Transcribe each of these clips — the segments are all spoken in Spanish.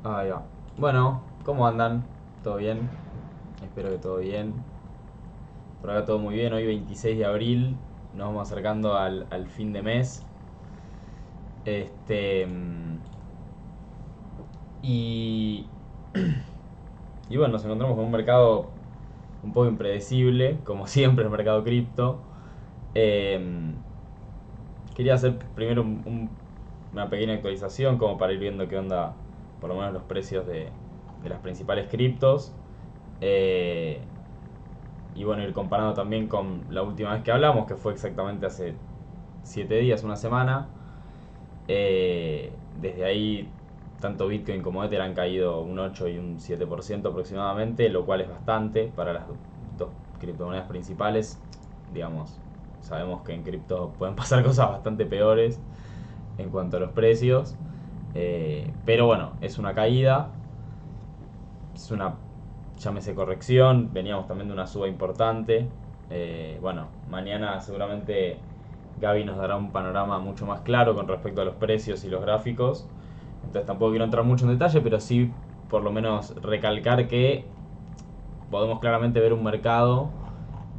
Ah, ya. Bueno, ¿cómo andan? ¿Todo bien? Espero que todo bien. Por acá todo muy bien. Hoy 26 de abril. Nos vamos acercando al fin de mes. Este. Y. Y bueno, nos encontramos con un mercado un poco impredecible, como siempre el mercado cripto. Em, Quería hacer primero una pequeña actualización como para ir viendo qué onda, por lo menos los precios de las principales criptos. Eh, y bueno, ir comparando también con la última vez que hablamos, que fue exactamente hace 7 días, una semana. Desde ahí, tanto Bitcoin como Ether han caído un 8 y un 7% aproximadamente, lo cual es bastante para las dos criptomonedas principales. Digamos, sabemos que en cripto pueden pasar cosas bastante peores en cuanto a los precios. Pero bueno, es una caída, es una, llámese corrección, veníamos también de una suba importante. Bueno, mañana seguramente Gaby nos dará un panorama mucho más claro con respecto a los precios y los gráficos. Entonces tampoco quiero entrar mucho en detalle, pero sí por lo menos recalcar que podemos claramente ver un mercado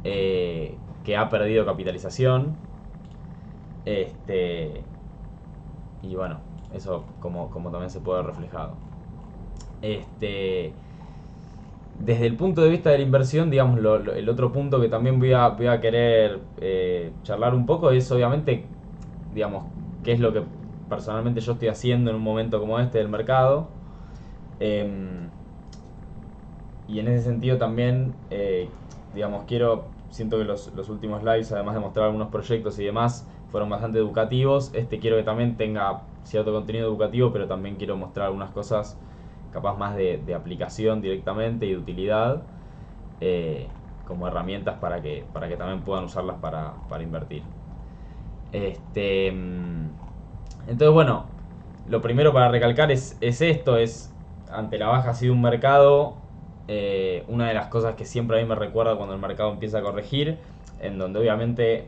que ha perdido capitalización. Este, y bueno, eso como también se puede ver reflejado. Este, Desde el punto de vista de la inversión, digamos, el otro punto que también voy a querer charlar un poco es obviamente, digamos, qué es lo que personalmente yo estoy haciendo en un momento como este del mercado. Em, y en ese sentido también, digamos, siento que los últimos lives, además de mostrar algunos proyectos y demás, fueron bastante educativos. Quiero que también tenga cierto contenido educativo, pero también quiero mostrar algunas cosas capaz más de aplicación directamente y de utilidad, eh, como herramientas para que también puedan usarlas para invertir. Este, entonces, bueno, lo primero para recalcar es esto, es ante la baja así de un mercado, una de las cosas que siempre a mí me recuerda cuando el mercado empieza a corregir, en donde obviamente,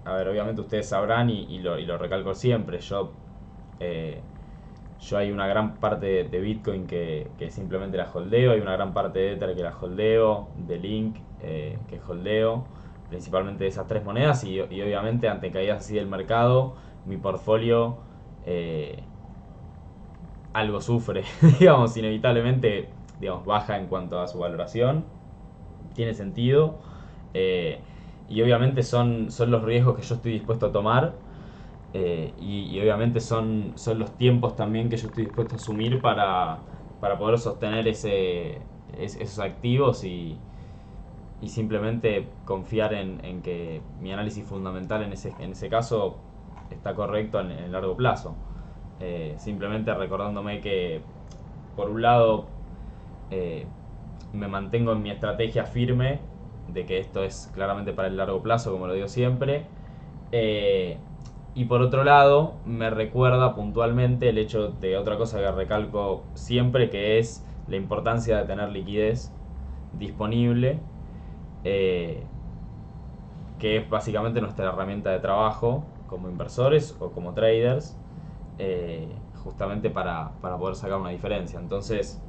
a ver, obviamente ustedes sabrán y lo recalco siempre, eh, yo hay una gran parte de Bitcoin que simplemente la holdeo, hay una gran parte de Ether que la holdeo, de Link que holdeo, principalmente de esas tres monedas y obviamente ante caídas así del mercado, mi portfolio eh, algo sufre, digamos, inevitablemente, digamos, baja en cuanto a su valoración, tiene sentido, eh, y obviamente son los riesgos que yo estoy dispuesto a tomar, y obviamente son los tiempos también que yo estoy dispuesto a asumir para poder sostener esos activos y simplemente confiar en que mi análisis fundamental en ese caso está correcto en el largo plazo. Simplemente recordándome que, por un lado, eh, me mantengo en mi estrategia firme de que esto es claramente para el largo plazo, como lo digo siempre. Eh, y por otro lado, me recuerda puntualmente el hecho de otra cosa que recalco siempre, que es la importancia de tener liquidez disponible, eh, que es básicamente nuestra herramienta de trabajo como inversores o como traders, eh, justamente para poder sacar una diferencia. Entonces,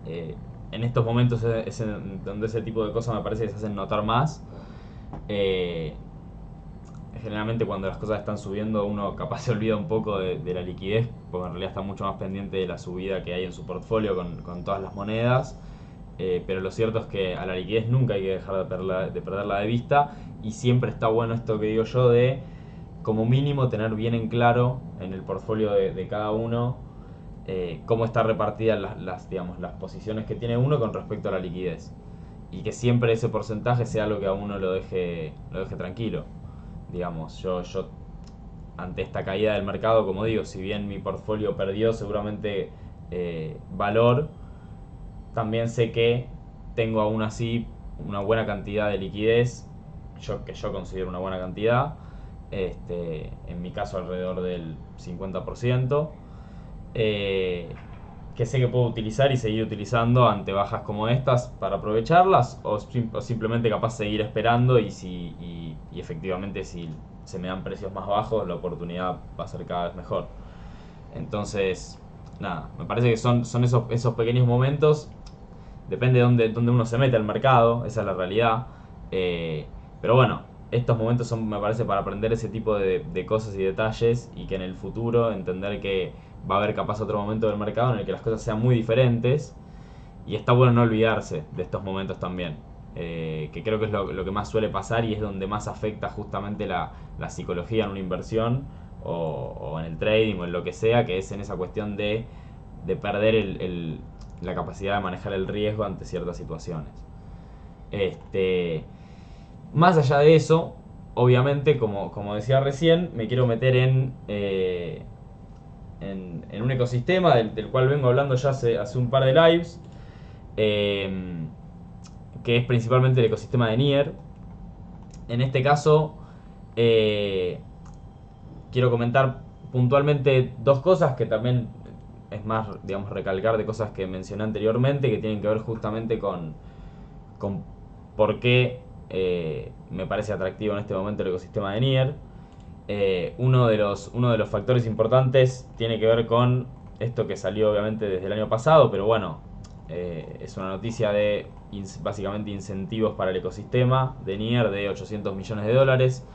eh, en estos momentos es donde ese tipo de cosas me parece que se hacen notar más. Eh, Generalmente cuando las cosas están subiendo uno capaz se olvida un poco de la liquidez, porque en realidad está mucho más pendiente de la subida que hay en su portfolio con todas las monedas. Pero lo cierto es que a la liquidez nunca hay que dejar de perderla de vista, y siempre está bueno esto que digo yo de como mínimo tener bien en claro en el portfolio de cada uno, cómo está repartida digamos, las posiciones que tiene uno con respecto a la liquidez. Y que siempre ese porcentaje sea lo que a uno lo deje tranquilo. Digamos, yo ante esta caída del mercado, como digo, si bien mi portfolio perdió seguramente valor, también sé que tengo aún así una buena cantidad de liquidez, que yo considero una buena cantidad, en mi caso alrededor del 50%, eh, que sé que puedo utilizar y seguir utilizando ante bajas como estas para aprovecharlas, o simplemente capaz seguir esperando y efectivamente si se me dan precios más bajos la oportunidad va a ser cada vez mejor. Entonces, nada, me parece que son esos pequeños momentos. Depende de dónde uno se mete al mercado, esa es la realidad. Eh, pero bueno, estos momentos son, me parece, para aprender ese tipo de cosas y detalles y que en el futuro entender que va a haber capaz otro momento del mercado en el que las cosas sean muy diferentes y está bueno no olvidarse de estos momentos también. Que creo que es lo que más suele pasar y es donde más afecta justamente la psicología en una inversión o en el trading o en lo que sea, que es en esa cuestión de perder la capacidad de manejar el riesgo ante ciertas situaciones. Este, Más allá de eso, obviamente, como decía recién, me quiero meter en un ecosistema del cual vengo hablando ya hace un par de lives, eh, que es principalmente el ecosistema de Nier. En este caso, eh, quiero comentar puntualmente dos cosas que también es más, digamos, recalcar de cosas que mencioné anteriormente, que tienen que ver justamente con por qué me parece atractivo en este momento el ecosistema de Nier. Uno de los factores importantes tiene que ver con esto que salió obviamente desde el año pasado, pero bueno, es una noticia de básicamente incentivos para el ecosistema de Nier de 800 millones de dólares.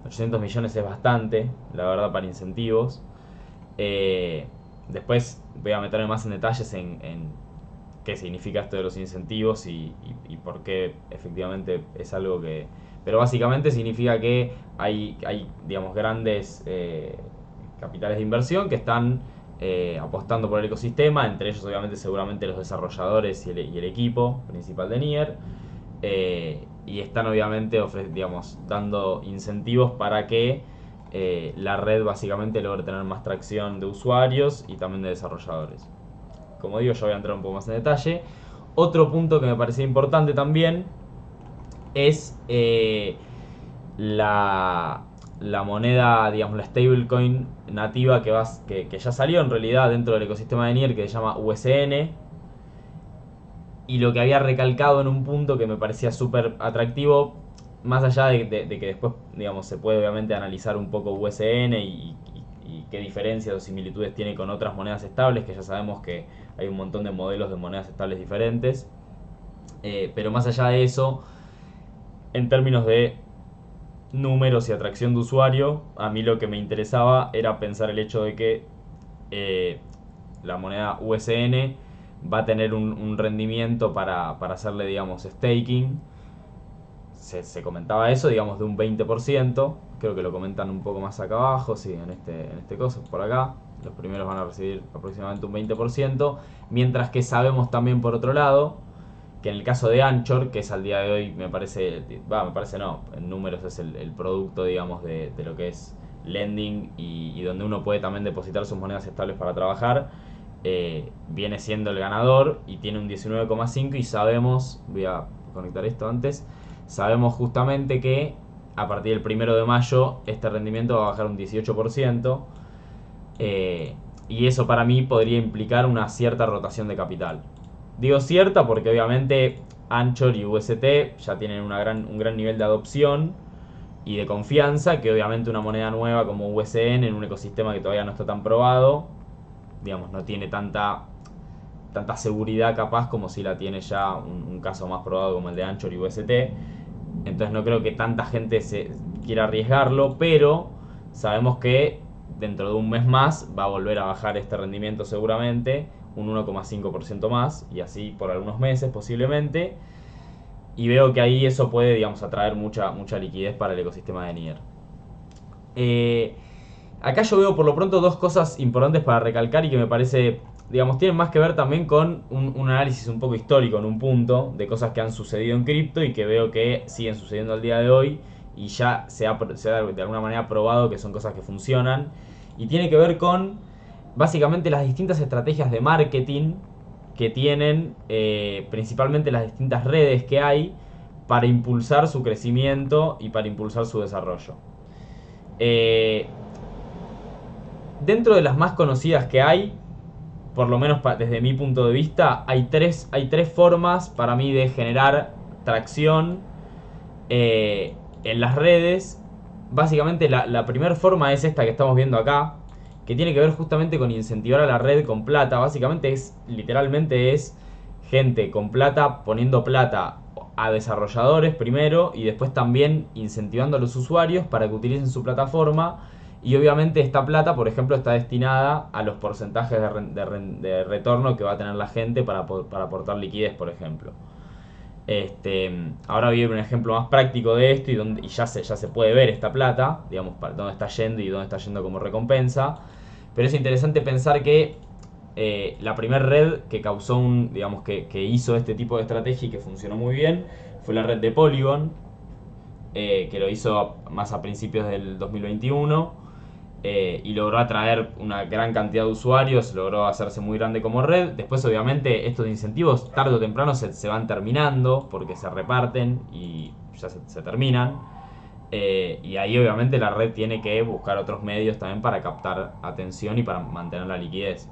800 millones es bastante, la verdad, para incentivos. Eh, Después voy a meterme más en detalles en qué significa esto de los incentivos y por qué efectivamente es algo que... Pero básicamente significa que hay digamos, grandes capitales de inversión que están apostando por el ecosistema, entre ellos obviamente seguramente los desarrolladores y el equipo principal de Nier. Y están obviamente digamos, dando incentivos para que la red básicamente logre tener más tracción de usuarios y también de desarrolladores. Como digo, yo voy a entrar un poco más en detalle. Otro punto que me parecía importante también es la moneda, digamos, la stablecoin nativa que ya salió en realidad dentro del ecosistema de Nier, que se llama USN. Y lo que había recalcado en un punto que me parecía súper atractivo, más allá de que después, digamos, se puede obviamente analizar un poco USN y qué diferencias o similitudes tiene con otras monedas estables, que ya sabemos que hay un montón de modelos de monedas estables diferentes. Pero más allá de eso, en términos de números y atracción de usuario, a mí lo que me interesaba era pensar el hecho de que la moneda USN va a tener un rendimiento para hacerle, digamos, staking. Se comentaba eso, digamos, de un 20%. Creo que lo comentan un poco más acá abajo, sí, en este coso, por acá. Los primeros van a recibir aproximadamente un 20%. Mientras que sabemos también, por otro lado, que en el caso de Anchor, que es al día de hoy, me parece no, en números es el producto, digamos, de lo que es lending y donde uno puede también depositar sus monedas estables para trabajar, viene siendo el ganador y tiene un 19,5 y sabemos, voy a conectar esto antes, sabemos justamente que a partir del 1 de mayo este rendimiento va a bajar un 18%, y eso para mí podría implicar una cierta rotación de capital. Digo cierta porque obviamente Anchor y UST ya tienen un gran nivel de adopción y de confianza, que obviamente una moneda nueva como USN en un ecosistema que todavía no está tan probado, digamos, no tiene tanta seguridad capaz como si la tiene ya un caso más probado como el de Anchor y UST. Entonces no creo que tanta gente se quiera arriesgarlo, pero sabemos que dentro de un mes más va a volver a bajar este rendimiento seguramente, un 1,5% más, y así por algunos meses posiblemente. Y veo que ahí eso puede, digamos, atraer mucha liquidez para el ecosistema de Nier. Acá yo veo por lo pronto dos cosas importantes para recalcar y que me parece, digamos, tienen más que ver también con un análisis un poco histórico en un punto de cosas que han sucedido en cripto y que veo que siguen sucediendo al día de hoy y ya se ha de alguna manera probado que son cosas que funcionan. Y tiene que ver con básicamente las distintas estrategias de marketing que tienen principalmente las distintas redes que hay para impulsar su crecimiento y para impulsar su desarrollo. Dentro de las más conocidas que hay, por lo menos desde mi punto de vista, hay tres formas para mí de generar tracción en las redes. Básicamente la primera forma es esta que estamos viendo acá, que tiene que ver justamente con incentivar a la red con plata. Básicamente literalmente es gente con plata poniendo plata a desarrolladores primero y después también incentivando a los usuarios para que utilicen su plataforma. Y obviamente esta plata, por ejemplo, está destinada a los porcentajes de retorno que va a tener la gente para aportar liquidez, por ejemplo. Ahora voy a ver un ejemplo más práctico de esto y ya se puede ver esta plata, digamos, para dónde está yendo y dónde está yendo como recompensa. Pero es interesante pensar que la primera red que causó digamos, que hizo este tipo de estrategia y que funcionó muy bien fue la red de Polygon, que lo hizo más a principios del 2021. Y logró atraer una gran cantidad de usuarios, logró hacerse muy grande como red. Después obviamente estos incentivos tarde o temprano se van terminando porque se reparten y ya se terminan. Y ahí obviamente la red tiene que buscar otros medios también para captar atención y para mantener la liquidez.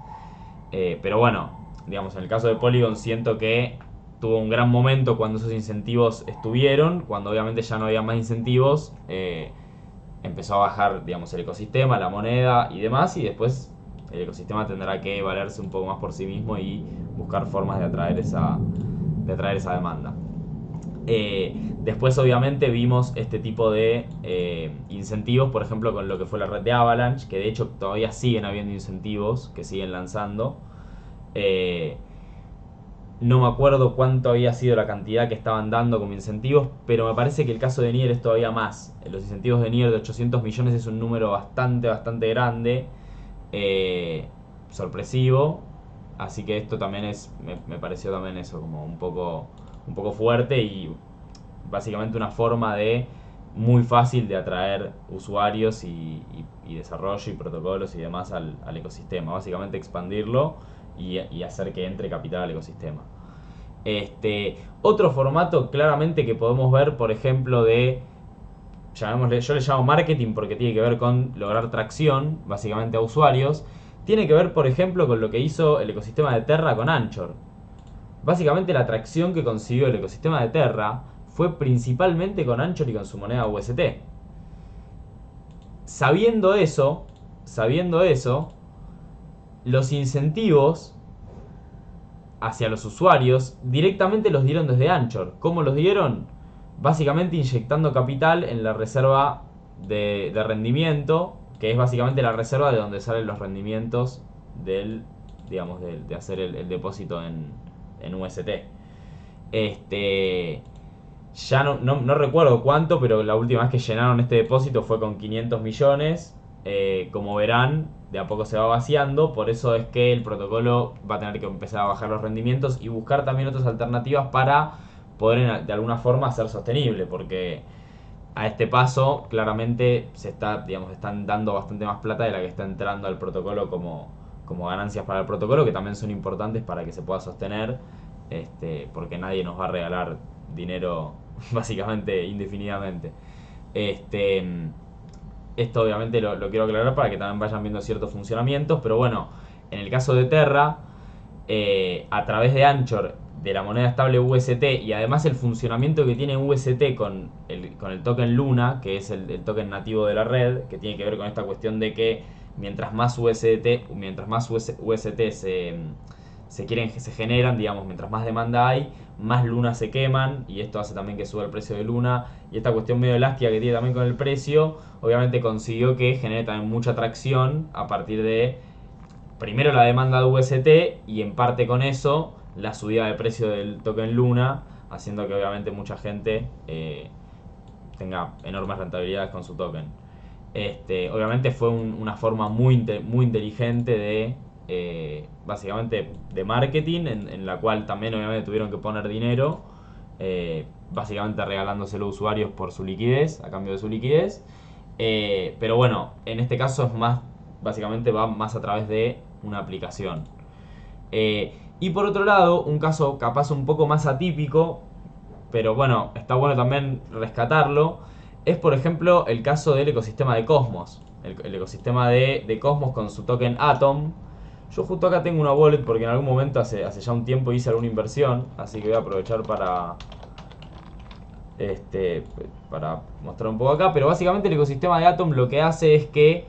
Pero bueno, digamos, en el caso de Polygon siento que tuvo un gran momento cuando esos incentivos estuvieron, cuando obviamente ya no había más incentivos. Empezó a bajar, digamos, el ecosistema, la moneda y demás, y después el ecosistema tendrá que valerse un poco más por sí mismo y buscar formas de atraer esa demanda. Después obviamente vimos este tipo de incentivos, por ejemplo con lo que fue la red de Avalanche, que de hecho todavía siguen habiendo incentivos que siguen lanzando. No me acuerdo cuánto había sido la cantidad que estaban dando como incentivos, pero me parece que el caso de Nier es todavía más. Los incentivos de Nier de 800 millones es un número bastante grande, sorpresivo. Así que esto también me pareció también eso, como un poco fuerte y básicamente una forma de muy fácil de atraer usuarios y desarrollo y protocolos y demás al ecosistema. Básicamente expandirlo y hacer que entre capital al ecosistema. Otro formato claramente que podemos ver, por ejemplo, yo le llamo marketing porque tiene que ver con lograr tracción, básicamente a usuarios. Tiene que ver, por ejemplo, con lo que hizo el ecosistema de Terra con Anchor. Básicamente la tracción que consiguió el ecosistema de Terra fue principalmente con Anchor y con su moneda UST. Sabiendo eso, los incentivos hacia los usuarios directamente los dieron desde Anchor. ¿Cómo los dieron? Básicamente inyectando capital en la reserva de rendimiento, que es básicamente la reserva de donde salen los rendimientos de hacer el depósito en UST. Ya no recuerdo cuánto, pero la última vez que llenaron este depósito fue con 500 millones. Como verán, de a poco se va vaciando, por eso es que el protocolo va a tener que empezar a bajar los rendimientos y buscar también otras alternativas para poder de alguna forma ser sostenible, porque a este paso claramente están dando bastante más plata de la que está entrando al protocolo como ganancias para el protocolo, que también son importantes para que se pueda sostener, porque nadie nos va a regalar dinero básicamente indefinidamente. Esto obviamente lo quiero aclarar para que también vayan viendo ciertos funcionamientos, pero bueno, en el caso de Terra, a través de Anchor, de la moneda estable UST y además el funcionamiento que tiene UST con el token Luna, que es el token nativo de la red, que tiene que ver con esta cuestión de que mientras más UST se generan, digamos, mientras más demanda hay, más lunas se queman y esto hace también que suba el precio de Luna, y esta cuestión medio elástica que tiene también con el precio, obviamente consiguió que genere también mucha atracción a partir de primero la demanda de UST y en parte con eso la subida de precio del token Luna, haciendo que obviamente mucha gente tenga enormes rentabilidades con su token. Obviamente fue una forma muy inteligente básicamente de marketing, en la cual también obviamente tuvieron que poner dinero, básicamente regalándoselo a usuarios por su liquidez, a cambio de su liquidez. Pero bueno, en este caso es más, básicamente va más a través de una aplicación. Y por otro lado, un caso capaz un poco más atípico, pero bueno, está bueno también rescatarlo, es por ejemplo el caso del ecosistema de Cosmos. El ecosistema de Cosmos con su token Atom. Yo justo acá tengo una wallet porque en algún momento hace ya un tiempo hice alguna inversión, así que voy a aprovechar para mostrar un poco acá. Pero básicamente el ecosistema de Atom lo que hace es que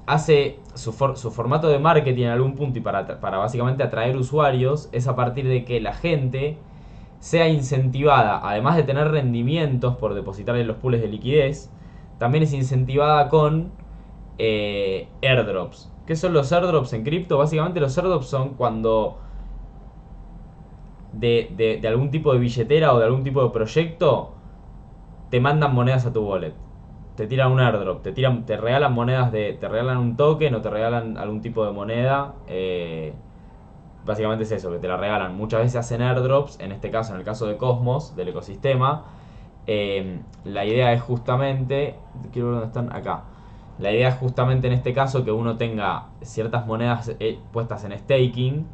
hace su formato de marketing en algún punto y para básicamente atraer usuarios es a partir de que la gente sea incentivada, además de tener rendimientos por depositar en los pools de liquidez, también es incentivada con airdrops. ¿Qué son los airdrops en cripto? Básicamente los airdrops son cuando de algún tipo de billetera o de algún tipo de proyecto te mandan monedas a tu wallet. Te tiran un airdrop, te regalan monedas te regalan un token o te regalan algún tipo de moneda. Básicamente es eso, que te la regalan. Muchas veces hacen airdrops, en este caso, en el caso de Cosmos, del ecosistema. La idea es justamente, quiero ver dónde están, acá. La idea es justamente en este caso que uno tenga ciertas monedas puestas en staking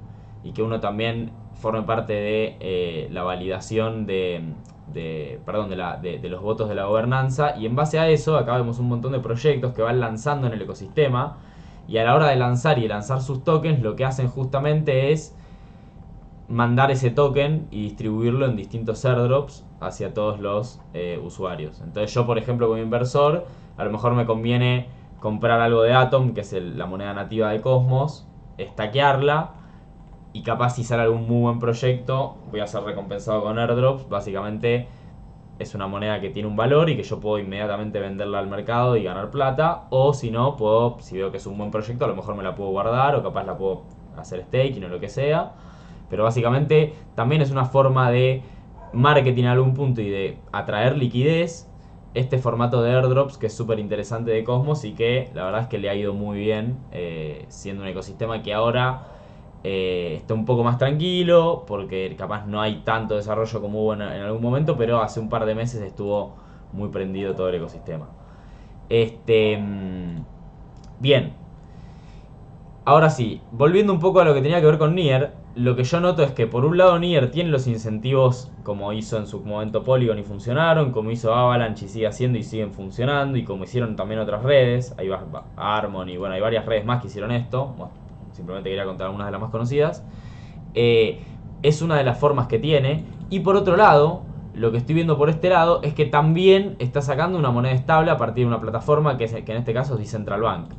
y que uno también forme parte de la validación de los votos de la gobernanza, y en base a eso acá vemos un montón de proyectos que van lanzando en el ecosistema, y a la hora de lanzar sus tokens lo que hacen justamente es mandar ese token y distribuirlo en distintos airdrops hacia todos los usuarios. Entonces yo, por ejemplo, como inversor, a lo mejor me conviene comprar algo de Atom, que es la moneda nativa de Cosmos, stackearla, y capaz si sale algún muy buen proyecto voy a ser recompensado con airdrops. Básicamente es una moneda que tiene un valor y que yo puedo inmediatamente venderla al mercado y ganar plata, o si no, si veo que es un buen proyecto, a lo mejor me la puedo guardar o capaz la puedo hacer staking o lo que sea. Pero básicamente también es una forma de marketing a algún punto y de atraer liquidez, este formato de airdrops que es súper interesante de Cosmos y que la verdad es que le ha ido muy bien, siendo un ecosistema que ahora está un poco más tranquilo porque capaz no hay tanto desarrollo como hubo en algún momento, pero hace un par de meses estuvo muy prendido todo el ecosistema. Bien, ahora sí, volviendo un poco a lo que tenía que ver con Nier, lo que yo noto es que por un lado Nier tiene los incentivos como hizo en su momento Polygon y funcionaron, como hizo Avalanche y sigue haciendo y siguen funcionando, y como hicieron también otras redes, ahí va Harmony, bueno, hay varias redes más que hicieron esto, bueno, simplemente quería contar algunas de las más conocidas. Es una de las formas que tiene, y por otro lado, lo que estoy viendo por este lado es que también está sacando una moneda estable a partir de una plataforma que en este caso es Decentral Bank.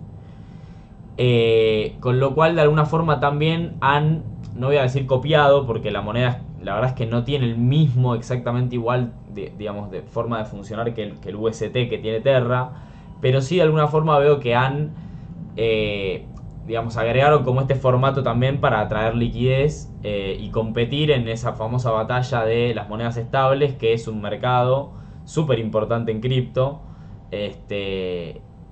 Con lo cual de alguna forma también han, no voy a decir copiado, porque la moneda la verdad es que no tiene el mismo exactamente igual digamos, de forma de funcionar que el UST que tiene Terra, pero sí de alguna forma veo que han digamos, agregaron como este formato también para atraer liquidez y competir en esa famosa batalla de las monedas estables, que es un mercado súper importante en cripto.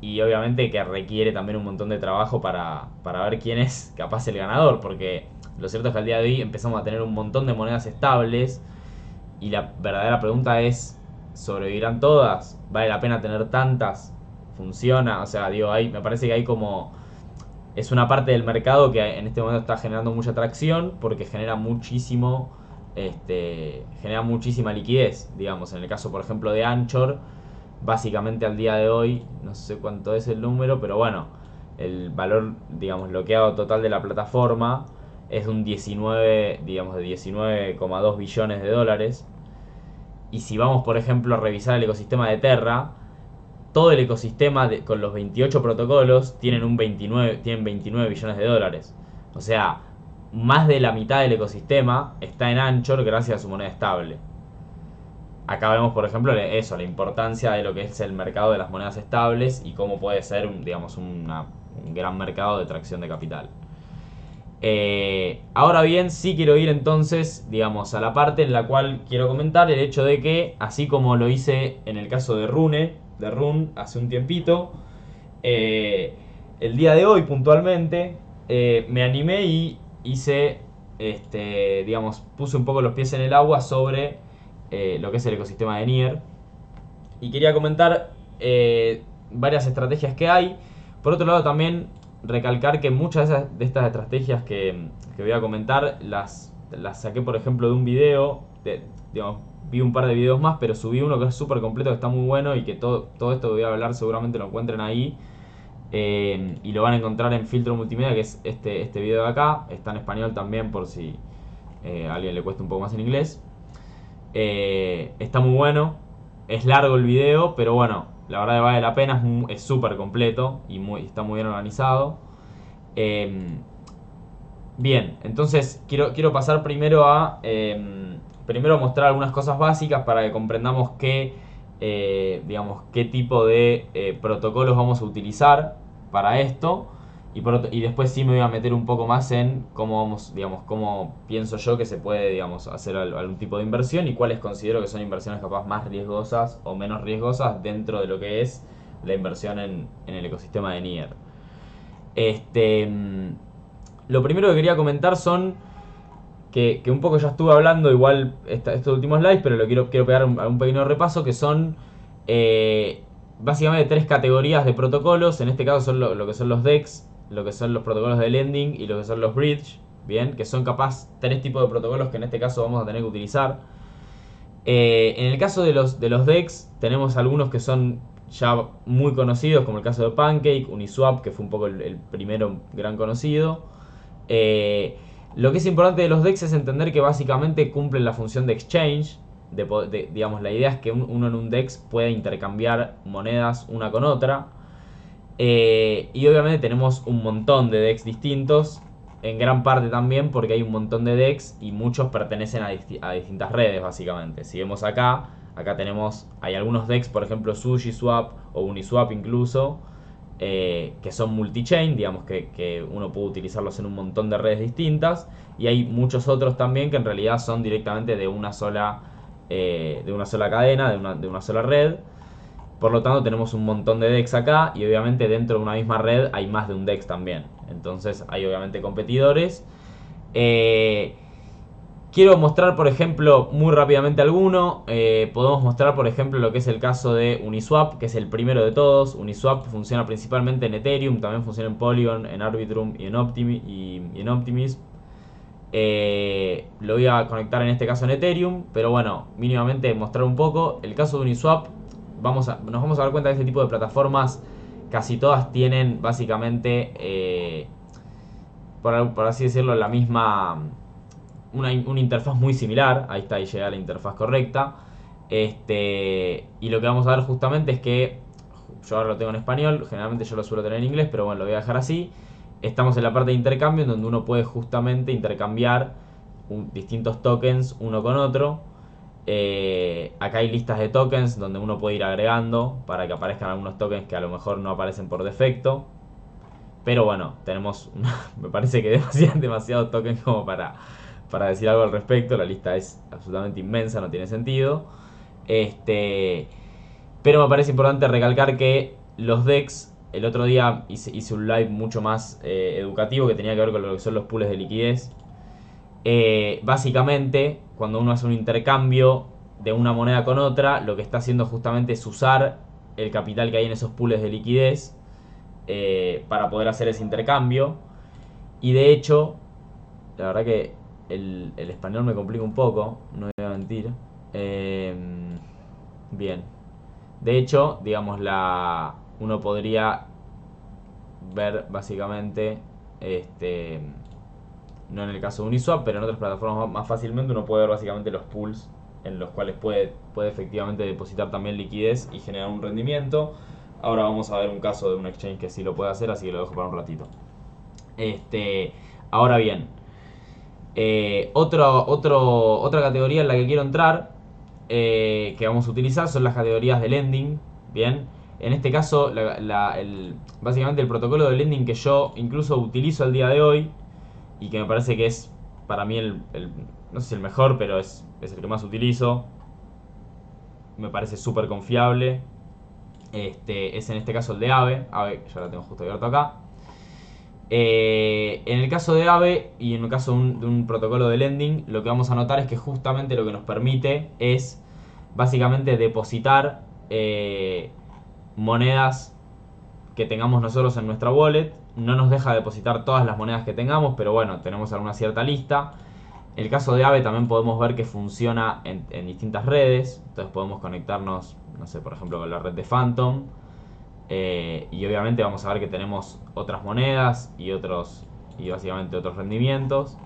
Y obviamente que requiere también un montón de trabajo para ver quién es capaz el ganador, porque lo cierto es que al día de hoy empezamos a tener un montón de monedas estables y la verdadera pregunta es, ¿sobrevivirán todas? ¿Vale la pena tener tantas? ¿Funciona? O sea, digo, me parece que hay como... Es una parte del mercado que en este momento está generando mucha atracción porque genera genera muchísima liquidez. Digamos, en el caso, por ejemplo, de Anchor, básicamente al día de hoy, no sé cuánto es el número, pero bueno, el valor, digamos, bloqueado total de la plataforma es de un 19, digamos, de 19,2 billones de dólares. Y si vamos, por ejemplo, a revisar el ecosistema de Terra, todo el ecosistema con los 28 protocolos tienen 29 billones de dólares. O sea, más de la mitad del ecosistema está en Anchor gracias a su moneda estable. Acá vemos, por ejemplo, eso, la importancia de lo que es el mercado de las monedas estables y cómo puede ser, digamos, un gran mercado de tracción de capital. Ahora bien, sí quiero ir entonces, digamos, a la parte en la cual quiero comentar el hecho de que, así como lo hice en el caso de Rune hace un tiempito, el día de hoy puntualmente me animé y hice, digamos, puse un poco los pies en el agua sobre lo que es el ecosistema de Nier, y quería comentar varias estrategias que hay. Por otro lado, también recalcar que muchas de estas estrategias que voy a comentar las saqué, por ejemplo, de un video. Digamos, vi un par de videos más, pero subí uno que es súper completo, que está muy bueno, y que todo esto que voy a hablar seguramente lo encuentren ahí. Y lo van a encontrar en Filtro Multimedia, que es este video de acá. Está en español también, por si a alguien le cuesta un poco más en inglés. Está muy bueno. Es largo el video, pero bueno, la verdad que vale la pena, es súper completo y está muy bien organizado. Bien, entonces quiero pasar primero a mostrar algunas cosas básicas para que comprendamos digamos, qué tipo de protocolos vamos a utilizar para esto. Y después sí me voy a meter un poco más en digamos, cómo pienso yo que se puede, digamos, hacer algún tipo de inversión y cuáles considero que son inversiones capaz más riesgosas o menos riesgosas dentro de lo que es la inversión en el ecosistema de Nier. Lo primero que quería comentar son que un poco ya estuve hablando igual estos últimos slides, pero lo quiero pegar un pequeño repaso, que son básicamente tres categorías de protocolos. En este caso son lo que son los DEX, lo que son los protocolos de lending y lo que son los bridge, bien, que son capaz tres tipos de protocolos que en este caso vamos a tener que utilizar. En el caso de los DEX tenemos algunos que son ya muy conocidos, como el caso de Pancake, Uniswap, que fue un poco el primero gran conocido. Lo que es importante de los DEX es entender que básicamente cumplen la función de exchange. Digamos, la idea es que uno en un DEX puede intercambiar monedas una con otra. Y obviamente tenemos un montón de DEX distintos. En gran parte también porque hay un montón de DEX y muchos pertenecen a distintas redes, básicamente. Si vemos acá hay algunos DEX, por ejemplo SushiSwap o Uniswap incluso, que son multi-chain, digamos que uno puede utilizarlos en un montón de redes distintas. Y hay muchos otros también que en realidad son directamente de una sola cadena, de una sola red. Por lo tanto tenemos un montón de DEX acá y obviamente dentro de una misma red hay más de un DEX también. Entonces hay obviamente competidores. Quiero mostrar, por ejemplo, muy rápidamente alguno. Podemos mostrar, por ejemplo, lo que es el caso de Uniswap, que es el primero de todos. Uniswap funciona principalmente en Ethereum, también funciona en Polygon, en Arbitrum y en Optimism. Lo voy a conectar en este caso en Ethereum, pero bueno, mínimamente mostrar un poco. El caso de Uniswap, nos vamos a dar cuenta que este tipo de plataformas casi todas tienen básicamente, por así decirlo, la misma... Una interfaz muy similar. Ahí está, ahí llega la interfaz correcta. Y lo que vamos a ver justamente es que yo ahora lo tengo en español, generalmente yo lo suelo tener en inglés, pero bueno, lo voy a dejar así. Estamos en la parte de intercambio, en donde uno puede justamente intercambiar distintos tokens uno con otro. Acá hay listas de tokens donde uno puede ir agregando para que aparezcan algunos tokens que a lo mejor no aparecen por defecto. Pero bueno, me parece que demasiados tokens como para decir algo al respecto. La lista es absolutamente inmensa, no tiene sentido. Pero me parece importante recalcar que los DEX, el otro día hice un live mucho más educativo que tenía que ver con lo que son los pools de liquidez. Básicamente, cuando uno hace un intercambio de una moneda con otra, lo que está haciendo justamente es usar el capital que hay en esos pools de liquidez para poder hacer ese intercambio. Y de hecho, la verdad que el español me complica un poco, no voy a mentir. Bien. De hecho, digamos, uno podría ver básicamente, no en el caso de Uniswap, pero en otras plataformas más fácilmente uno puede ver básicamente los pools en los cuales puede efectivamente depositar también liquidez y generar un rendimiento. Ahora vamos a ver un caso de un exchange que sí lo puede hacer, así que lo dejo para un ratito. Ahora bien, otra categoría en la que quiero entrar, que vamos a utilizar, son las categorías de lending. Bien, en este caso, básicamente el protocolo de lending que yo incluso utilizo al día de hoy y que me parece que es para mí no sé si el mejor, pero es el que más utilizo. Me parece súper confiable. Es en este caso el de Aave. Aave, ya lo tengo justo abierto acá. En el caso de Aave y en el caso de un protocolo de lending, lo que vamos a notar es que justamente lo que nos permite es básicamente depositar monedas que tengamos nosotros en nuestra wallet. No nos deja depositar todas las monedas que tengamos, pero bueno, tenemos alguna cierta lista. En el caso de Aave también podemos ver que funciona en distintas redes. Entonces podemos conectarnos, no sé, por ejemplo, con la red de Phantom. Y obviamente vamos a ver que tenemos otras monedas y básicamente otros rendimientos.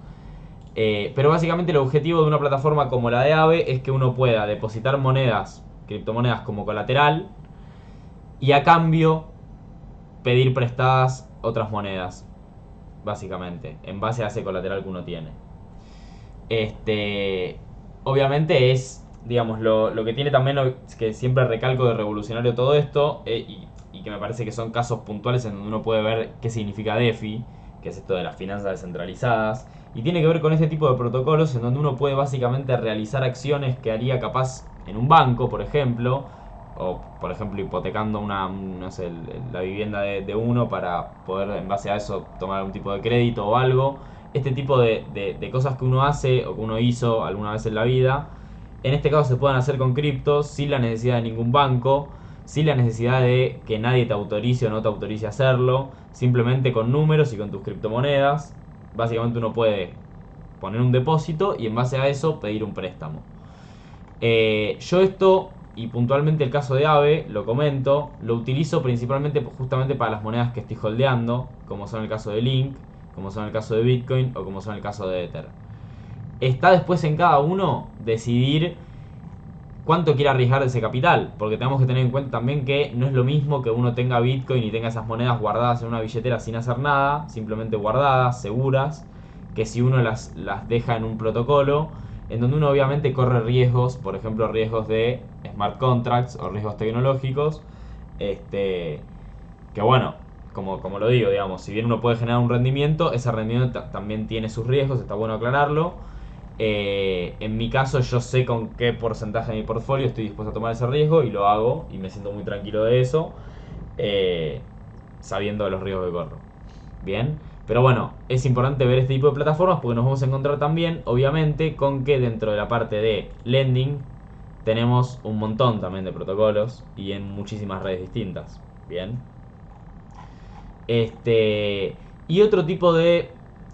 Pero básicamente el objetivo de una plataforma como la de Aave es que uno pueda depositar criptomonedas como colateral, y a cambio pedir prestadas otras monedas, básicamente, en base a ese colateral que uno tiene. Obviamente es, digamos, lo que tiene también, que siempre recalco de revolucionario todo esto, y que me parece que son casos puntuales en donde uno puede ver qué significa DeFi, que es esto de las finanzas descentralizadas, y tiene que ver con este tipo de protocolos en donde uno puede básicamente realizar acciones que haría capaz en un banco, por ejemplo, o por ejemplo hipotecando no sé, la vivienda de uno para poder en base a eso tomar algún tipo de crédito o algo. Este tipo de cosas que uno hace o que uno hizo alguna vez en la vida, en este caso se pueden hacer con criptos sin la necesidad de ningún banco, sin la necesidad de que nadie te autorice o no te autorice a hacerlo, simplemente con números y con tus criptomonedas. Básicamente uno puede poner un depósito y en base a eso pedir un préstamo. Yo esto, y puntualmente el caso de Aave, lo comento, lo utilizo principalmente justamente para las monedas que estoy holdeando, como son el caso de Link, como son el caso de Bitcoin o como son el caso de Ether. Está después en cada uno decidir cuánto quiere arriesgar de ese capital, porque tenemos que tener en cuenta también que no es lo mismo que uno tenga Bitcoin y tenga esas monedas guardadas en una billetera sin hacer nada, simplemente guardadas, seguras, que si uno las deja en un protocolo, en donde uno obviamente corre riesgos, por ejemplo riesgos de smart contracts o riesgos tecnológicos, que bueno, como lo digo, digamos, si bien uno puede generar un rendimiento, ese rendimiento también tiene sus riesgos, está bueno aclararlo. En mi caso yo sé con qué porcentaje de mi portfolio estoy dispuesto a tomar ese riesgo y lo hago y me siento muy tranquilo de eso, sabiendo los riesgos que corro. Bien, pero bueno, es importante ver este tipo de plataformas porque nos vamos a encontrar también, obviamente, con que dentro de la parte de lending tenemos un montón también de protocolos y en muchísimas redes distintas. Bien. Y otro tipo de,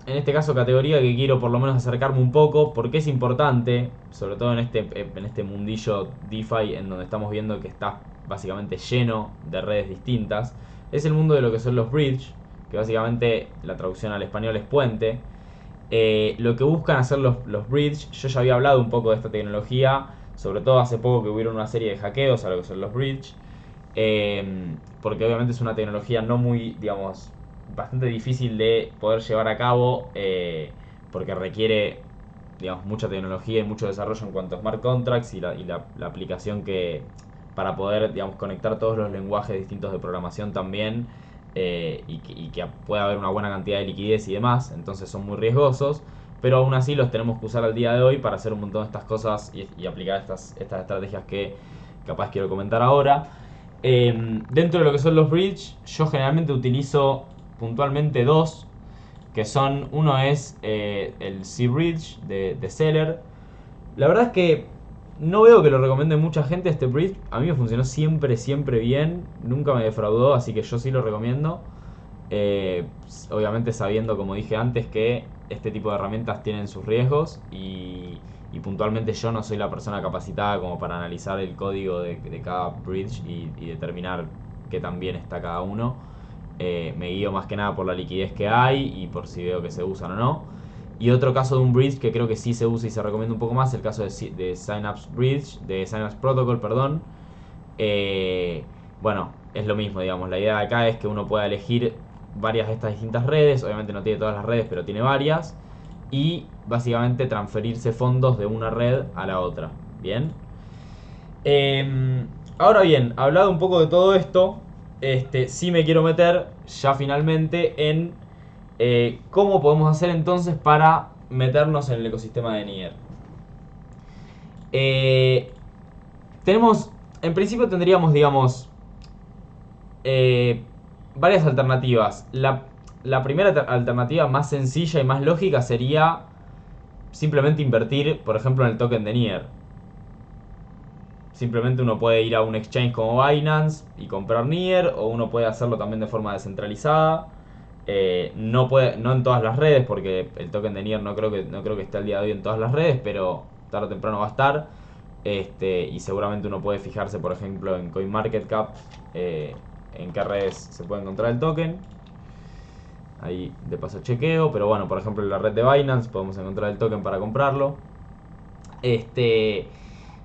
en este caso, categoría que quiero por lo menos acercarme un poco, porque es importante, sobre todo en este mundillo DeFi, en donde estamos viendo que está básicamente lleno de redes distintas, es el mundo de lo que son los bridge, que básicamente la traducción al español es puente. Lo que buscan hacer los bridge, yo ya había hablado un poco de esta tecnología, sobre todo hace poco que hubieron una serie de hackeos a lo que son los bridge. Porque obviamente es una tecnología no muy, digamos, bastante difícil de poder llevar a cabo, porque requiere, digamos, mucha tecnología y mucho desarrollo en cuanto a smart contracts y la aplicación que para poder, digamos, conectar todos los lenguajes distintos de programación también, y que pueda haber una buena cantidad de liquidez y demás, entonces son muy riesgosos, pero aún así los tenemos que usar al día de hoy para hacer un montón de estas cosas y aplicar estas estrategias que capaz quiero comentar ahora. Dentro de lo que son los bridge, yo generalmente utilizo puntualmente dos, que son, uno es el C-Bridge de Seller. La verdad es que no veo que lo recomiende mucha gente este bridge. A mí me funcionó siempre, siempre bien. Nunca me defraudó, así que yo sí lo recomiendo. Obviamente sabiendo, como dije antes, que este tipo de herramientas tienen sus riesgos y puntualmente yo no soy la persona capacitada como para analizar el código de cada bridge y determinar qué tan bien está cada uno. Me guío más que nada por la liquidez que hay y por si veo que se usan o no. Y otro caso de un bridge que creo que sí se usa y se recomienda un poco más, el caso de Synapse Bridge, de Synapse Protocol, perdón. Bueno, es lo mismo, digamos. La idea de acá es que uno pueda elegir varias de estas distintas redes. Obviamente no tiene todas las redes, pero tiene varias. Y básicamente transferirse fondos de una red a la otra. Bien. Ahora bien, hablado un poco de todo esto, sí me quiero meter ya finalmente en cómo podemos hacer entonces para meternos en el ecosistema de Nier. Tenemos, en principio tendríamos, digamos, varias alternativas. La primera alternativa más sencilla y más lógica sería simplemente invertir, por ejemplo, en el token de Nier. Simplemente uno puede ir a un exchange como Binance y comprar Nier, o uno puede hacerlo también de forma descentralizada. No en todas las redes, porque el token de Nier no creo que esté al día de hoy en todas las redes, pero tarde o temprano va a estar. Y seguramente uno puede fijarse, por ejemplo, en CoinMarketCap, en qué redes se puede encontrar el token. Ahí de paso chequeo, pero bueno, por ejemplo en la red de Binance podemos encontrar el token para comprarlo.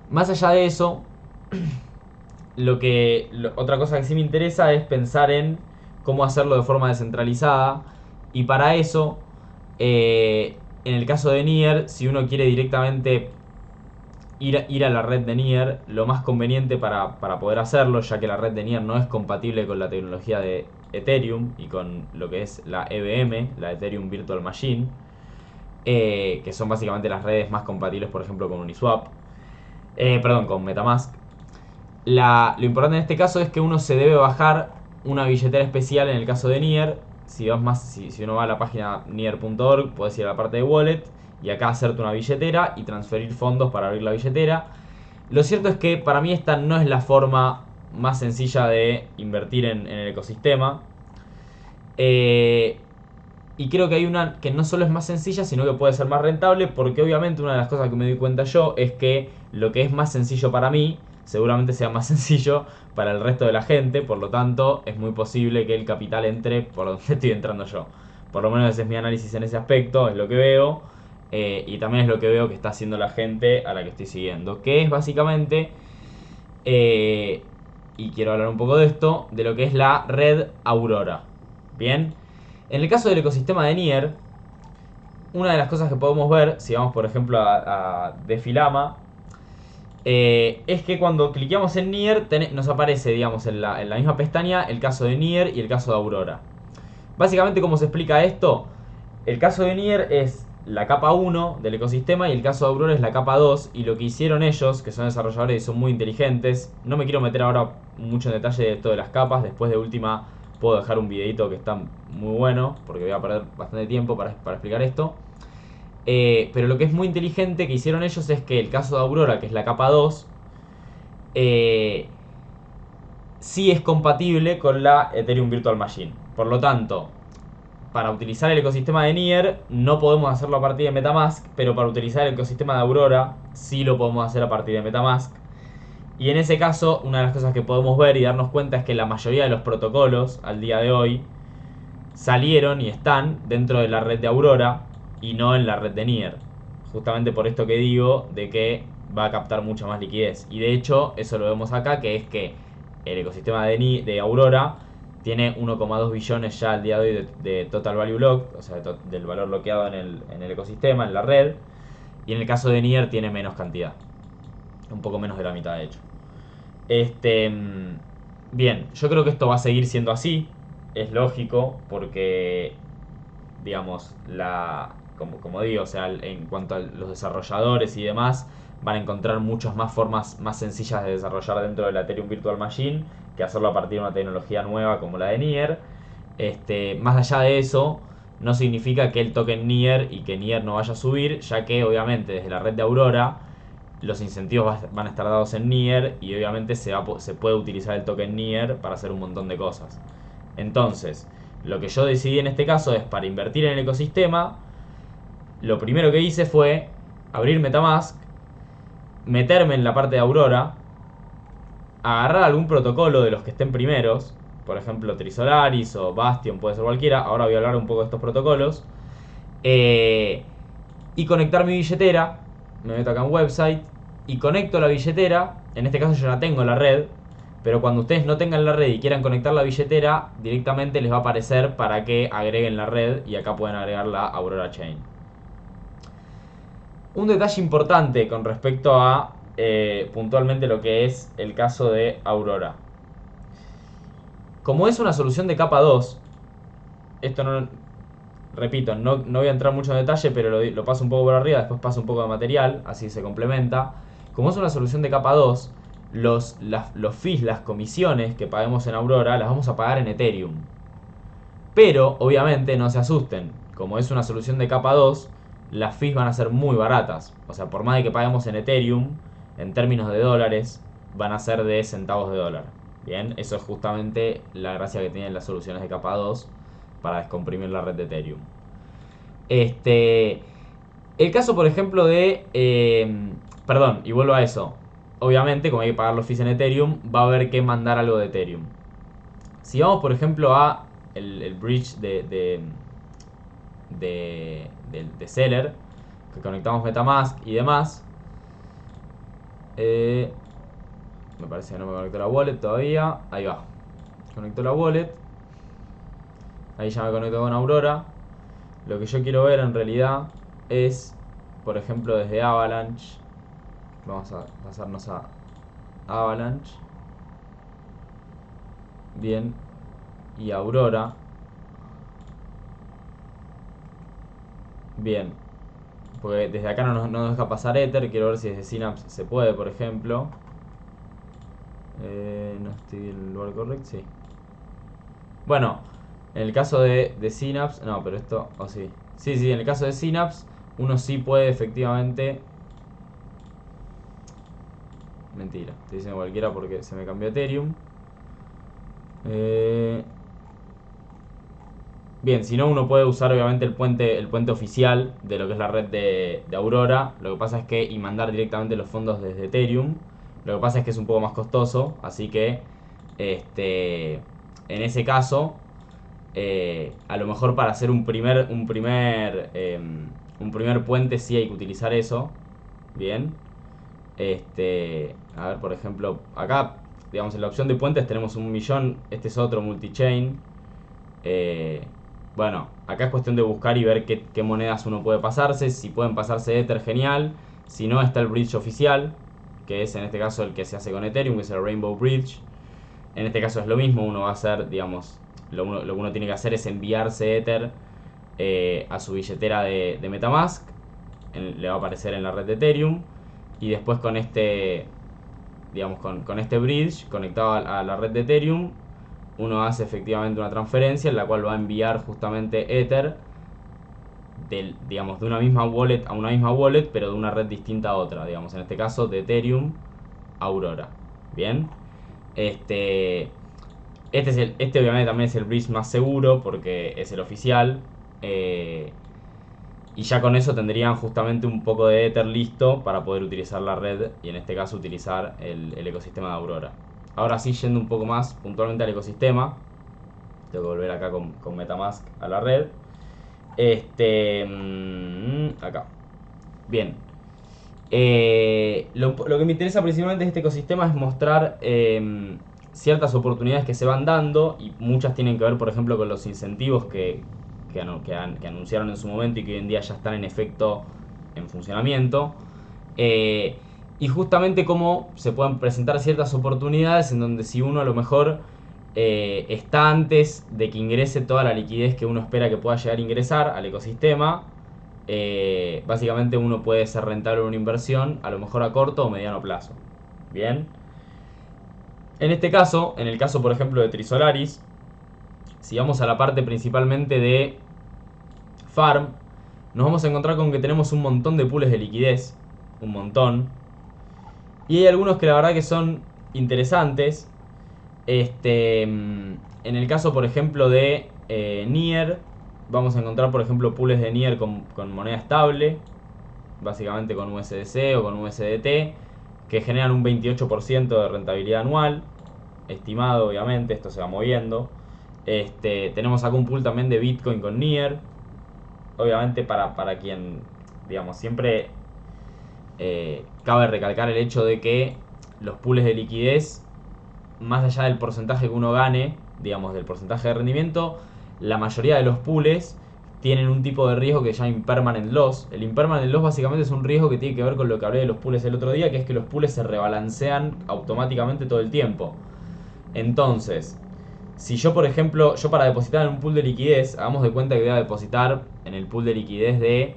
Más allá de eso, otra cosa que sí me interesa es pensar en cómo hacerlo de forma descentralizada. Y para eso, en el caso de Nier, si uno quiere directamente ir a la red de Nier, lo más conveniente para poder hacerlo, ya que la red de Nier no es compatible con la tecnología de Ethereum y con lo que es la EVM, la Ethereum Virtual Machine, que son básicamente las redes más compatibles, por ejemplo, con Uniswap, perdón, con Metamask. Lo importante en este caso es que uno se debe bajar una billetera especial en el caso de Nier. Si uno va a la página nier.org, puedes ir a la parte de wallet y acá hacerte una billetera y transferir fondos para abrir la billetera. Lo cierto es que para mí esta no es la forma más sencilla de invertir en el ecosistema. Y creo que hay una que no solo es más sencilla, sino que puede ser más rentable, porque obviamente una de las cosas que me doy cuenta yo es que lo que es más sencillo para mí, seguramente sea más sencillo para el resto de la gente, por lo tanto es muy posible que el capital entre por donde estoy entrando yo. Por lo menos ese es mi análisis en ese aspecto, es lo que veo, y también es lo que veo que está haciendo la gente a la que estoy siguiendo, que es básicamente, eh, y quiero hablar un poco de esto, de lo que es la red Aurora. Bien, en el caso del ecosistema de Nier, una de las cosas que podemos ver, si vamos por ejemplo a Defilama, es que cuando cliqueamos en Nier nos aparece, digamos, en la misma pestaña el caso de Nier y el caso de Aurora. Básicamente, ¿cómo se explica esto? El caso de Nier es la capa 1 del ecosistema y el caso de Aurora es la capa 2. Y lo que hicieron ellos, que son desarrolladores y son muy inteligentes, no me quiero meter ahora mucho en detalle de esto de las capas, después de última puedo dejar un videito que está muy bueno, porque voy a perder bastante tiempo para explicar esto. Pero lo que es muy inteligente que hicieron ellos es que el caso de Aurora, que es la capa 2, eh, sí es compatible con la Ethereum Virtual Machine. Por lo tanto, para utilizar el ecosistema de Nier no podemos hacerlo a partir de Metamask, pero para utilizar el ecosistema de Aurora sí lo podemos hacer a partir de Metamask. Y en ese caso, una de las cosas que podemos ver y darnos cuenta es que la mayoría de los protocolos al día de hoy salieron y están dentro de la red de Aurora y no en la red de Nier. Justamente por esto que digo de que va a captar mucha más liquidez. Y de hecho, eso lo vemos acá, que es que el ecosistema de Aurora tiene 1,2 billones ya al día de hoy de total value locked, o sea, del valor bloqueado en el ecosistema, en la red. Y en el caso de Nier tiene menos cantidad. Un poco menos de la mitad, de hecho. Bien, yo creo que esto va a seguir siendo así. Es lógico, porque, digamos, como digo, o sea, en cuanto a los desarrolladores y demás, van a encontrar muchas más formas más sencillas de desarrollar dentro de la Ethereum Virtual Machine que hacerlo a partir de una tecnología nueva como la de Nier. Más allá de eso, no significa que el token Nier y que Nier no vaya a subir, ya que obviamente desde la red de Aurora los incentivos van a estar dados en Nier y obviamente se puede utilizar el token Nier para hacer un montón de cosas. Entonces, lo que yo decidí en este caso es, para invertir en el ecosistema, lo primero que hice fue abrir Metamask, meterme en la parte de Aurora, agarrar algún protocolo de los que estén primeros, por ejemplo Trisolaris o Bastion, puede ser cualquiera. Ahora voy a hablar un poco de estos protocolos. Y conectar mi billetera. Me meto acá en website y conecto la billetera. En este caso yo ya tengo la red, pero cuando ustedes no tengan la red y quieran conectar la billetera, directamente les va a aparecer para que agreguen la red y acá pueden agregar la Aurora Chain. Un detalle importante con respecto a puntualmente lo que es el caso de Aurora. Como es una solución de capa 2, esto no, repito, no voy a entrar mucho en detalle, pero lo paso un poco por arriba, después paso un poco de material, así se complementa. Como es una solución de capa 2, los fees, las comisiones que paguemos en Aurora, las vamos a pagar en Ethereum. Pero, obviamente, no se asusten. Como es una solución de capa 2, las fees van a ser muy baratas. O sea, por más de que paguemos en Ethereum, en términos de dólares, van a ser de centavos de dólar. Bien, eso es justamente la gracia que tienen las soluciones de capa 2 para descomprimir la red de Ethereum. El caso, por ejemplo, perdón, y vuelvo a eso. Obviamente, como hay que pagar los fees en Ethereum, va a haber que mandar algo de Ethereum. Si vamos, por ejemplo, a el bridge de Seller, que conectamos Metamask y demás. Me parece que no me conectó la wallet todavía. Ahí va. Conectó la wallet. Ahí ya me conecto con Aurora. Lo que yo quiero ver en realidad es, por ejemplo, desde Avalanche. Vamos a pasarnos a Avalanche. Bien. Y Aurora. Bien. Porque desde acá no nos deja pasar Ether. Quiero ver si desde Synapse se puede, por ejemplo. No estoy en el lugar correcto, sí. Bueno, en el caso de Synapse, no, pero esto, o sí. Sí, en el caso de Synapse, uno sí puede efectivamente. Mentira, estoy diciendo cualquiera porque se me cambió Ethereum. Bien, si no, uno puede usar obviamente el puente oficial de lo que es la red de Aurora. Lo que pasa es que, y mandar directamente los fondos desde Ethereum. Lo que pasa es que es un poco más costoso, así que en ese caso, a lo mejor para hacer un primer puente sí hay que utilizar eso. Bien. A ver, por ejemplo, acá, digamos, en la opción de puentes tenemos 1.000.000. Este es otro multi-chain. Bueno, acá es cuestión de buscar y ver qué monedas uno puede pasarse. Si pueden pasarse Ether, genial. Si no, está el bridge oficial, que es en este caso el que se hace con Ethereum, que es el Rainbow Bridge. En este caso es lo mismo, uno va a hacer, digamos, lo que uno tiene que hacer es enviarse Ether a su billetera de Metamask. Le va a aparecer en la red de Ethereum. Y después con este, digamos, con este bridge conectado a la red de Ethereum, uno hace efectivamente una transferencia en la cual va a enviar justamente Ether digamos, de una misma wallet a una misma wallet, pero de una red distinta a otra, digamos, en este caso de Ethereum a Aurora. Bien. Este obviamente también es el bridge más seguro porque es el oficial. Y ya con eso tendrían justamente un poco de Ether listo para poder utilizar la red y en este caso utilizar el ecosistema de Aurora. Ahora sí, yendo un poco más puntualmente al ecosistema, tengo que volver acá con Metamask a la red. Acá. Bien. Lo que me interesa principalmente de este ecosistema es mostrar ciertas oportunidades que se van dando y muchas tienen que ver, por ejemplo, con los incentivos que anunciaron en su momento y que hoy en día ya están en efecto en funcionamiento. Y justamente cómo se pueden presentar ciertas oportunidades en donde si uno a lo mejor está antes de que ingrese toda la liquidez que uno espera que pueda llegar a ingresar al ecosistema, básicamente uno puede ser rentable en una inversión, a lo mejor a corto o mediano plazo. Bien. En este caso, en el caso por ejemplo de Trisolaris, si vamos a la parte principalmente de Farm, nos vamos a encontrar con que tenemos un montón de pools de liquidez, un montón. Y hay algunos que la verdad que son interesantes. En el caso por ejemplo de Nier, vamos a encontrar por ejemplo pools de Nier con moneda estable, básicamente con USDC o con USDT, que generan un 28% de rentabilidad anual, estimado obviamente, esto se va moviendo. Tenemos acá un pool también de Bitcoin con Nier, obviamente para quien, digamos, siempre cabe recalcar el hecho de que los pools de liquidez, más allá del porcentaje que uno gane, digamos, del porcentaje de rendimiento, la mayoría de los pools tienen un tipo de riesgo que se llama impermanent loss. El impermanent loss básicamente es un riesgo que tiene que ver con lo que hablé de los pools el otro día, que es que los pools se rebalancean automáticamente todo el tiempo. Entonces, si yo, por ejemplo, yo para depositar en un pool de liquidez, hagamos de cuenta que voy a depositar en el pool de liquidez de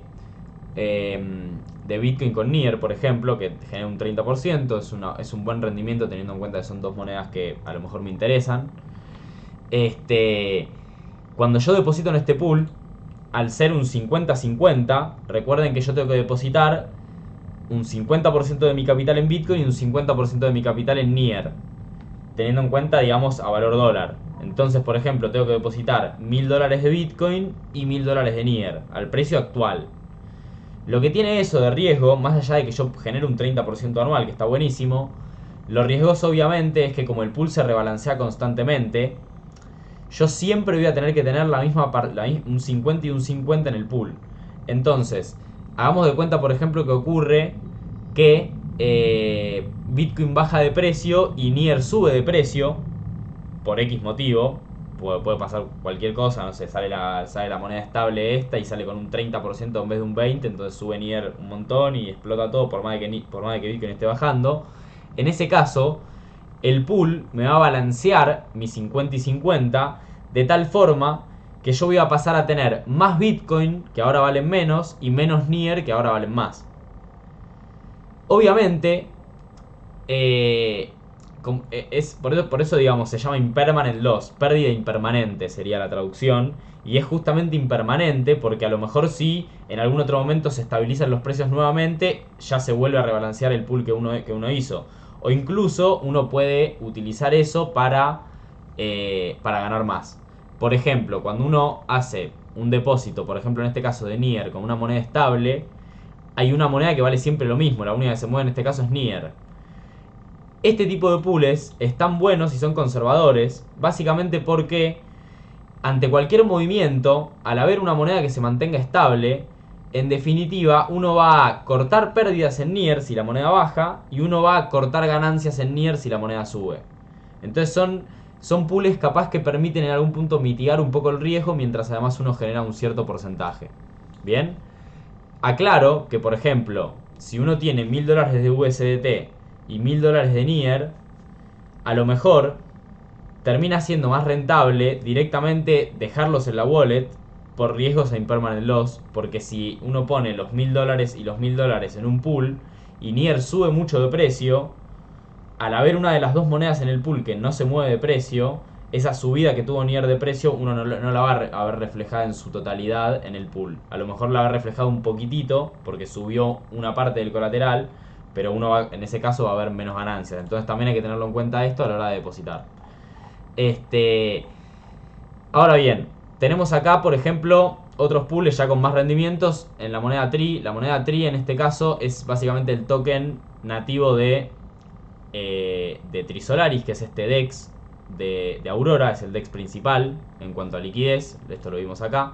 Bitcoin con Nier, por ejemplo, que genera un 30%, es un buen rendimiento teniendo en cuenta que son dos monedas que a lo mejor me interesan. Cuando yo deposito en este pool, al ser un 50-50, recuerden que yo tengo que depositar un 50% de mi capital en Bitcoin y un 50% de mi capital en Nier, teniendo en cuenta, digamos, a valor dólar. Entonces, por ejemplo, tengo que depositar $1000 de Bitcoin y $1000 de Nier al precio actual. Lo que tiene eso de riesgo, más allá de que yo genere un 30% anual, que está buenísimo, lo riesgoso obviamente es que como el pool se rebalancea constantemente, yo siempre voy a tener que tener un 50 y un 50 en el pool. Entonces, hagamos de cuenta, por ejemplo, que ocurre que Bitcoin baja de precio y Nier sube de precio por X motivo. Puede pasar cualquier cosa, no sé, sale la moneda estable esta y sale con un 30% en vez de un 20%, entonces sube Nier un montón y explota todo por más de que Bitcoin esté bajando. En ese caso, el pool me va a balancear mi 50 y 50 de tal forma que yo voy a pasar a tener más Bitcoin, que ahora valen menos, y menos Nier, que ahora valen más. Obviamente, por eso, digamos, se llama impermanent loss, pérdida impermanente sería la traducción, y es justamente impermanente porque a lo mejor si en algún otro momento se estabilizan los precios nuevamente, ya se vuelve a rebalancear el pool que uno hizo. O incluso uno puede utilizar eso para ganar más. Por ejemplo, cuando uno hace un depósito, por ejemplo en este caso de Nier, con una moneda estable, hay una moneda que vale siempre lo mismo, la única que se mueve en este caso es Nier. Este tipo de pools están buenos y son conservadores, básicamente porque ante cualquier movimiento, al haber una moneda que se mantenga estable, en definitiva uno va a cortar pérdidas en Nier si la moneda baja y uno va a cortar ganancias en Nier si la moneda sube. Entonces son pools capaz que permiten en algún punto mitigar un poco el riesgo mientras además uno genera un cierto porcentaje. Bien, aclaro que por ejemplo, si uno tiene $1000 de USDT y $1000 de Nier, a lo mejor termina siendo más rentable directamente dejarlos en la wallet por riesgos a impermanent loss, porque si uno pone los $1000 y los $1000 en un pool y Nier sube mucho de precio, al haber una de las dos monedas en el pool que no se mueve de precio, esa subida que tuvo Nier de precio uno no la va a ver reflejada en su totalidad en el pool. A lo mejor la va a ver reflejada un poquitito porque subió una parte del colateral, pero en ese caso va a haber menos ganancias. Entonces también hay que tenerlo en cuenta esto a la hora de depositar. Ahora bien, tenemos acá por ejemplo otros pools ya con más rendimientos en la moneda Tree. La moneda Tree en este caso es básicamente el token nativo de Trisolaris, que es este DEX de Aurora, es el DEX principal en cuanto a liquidez. Esto lo vimos acá.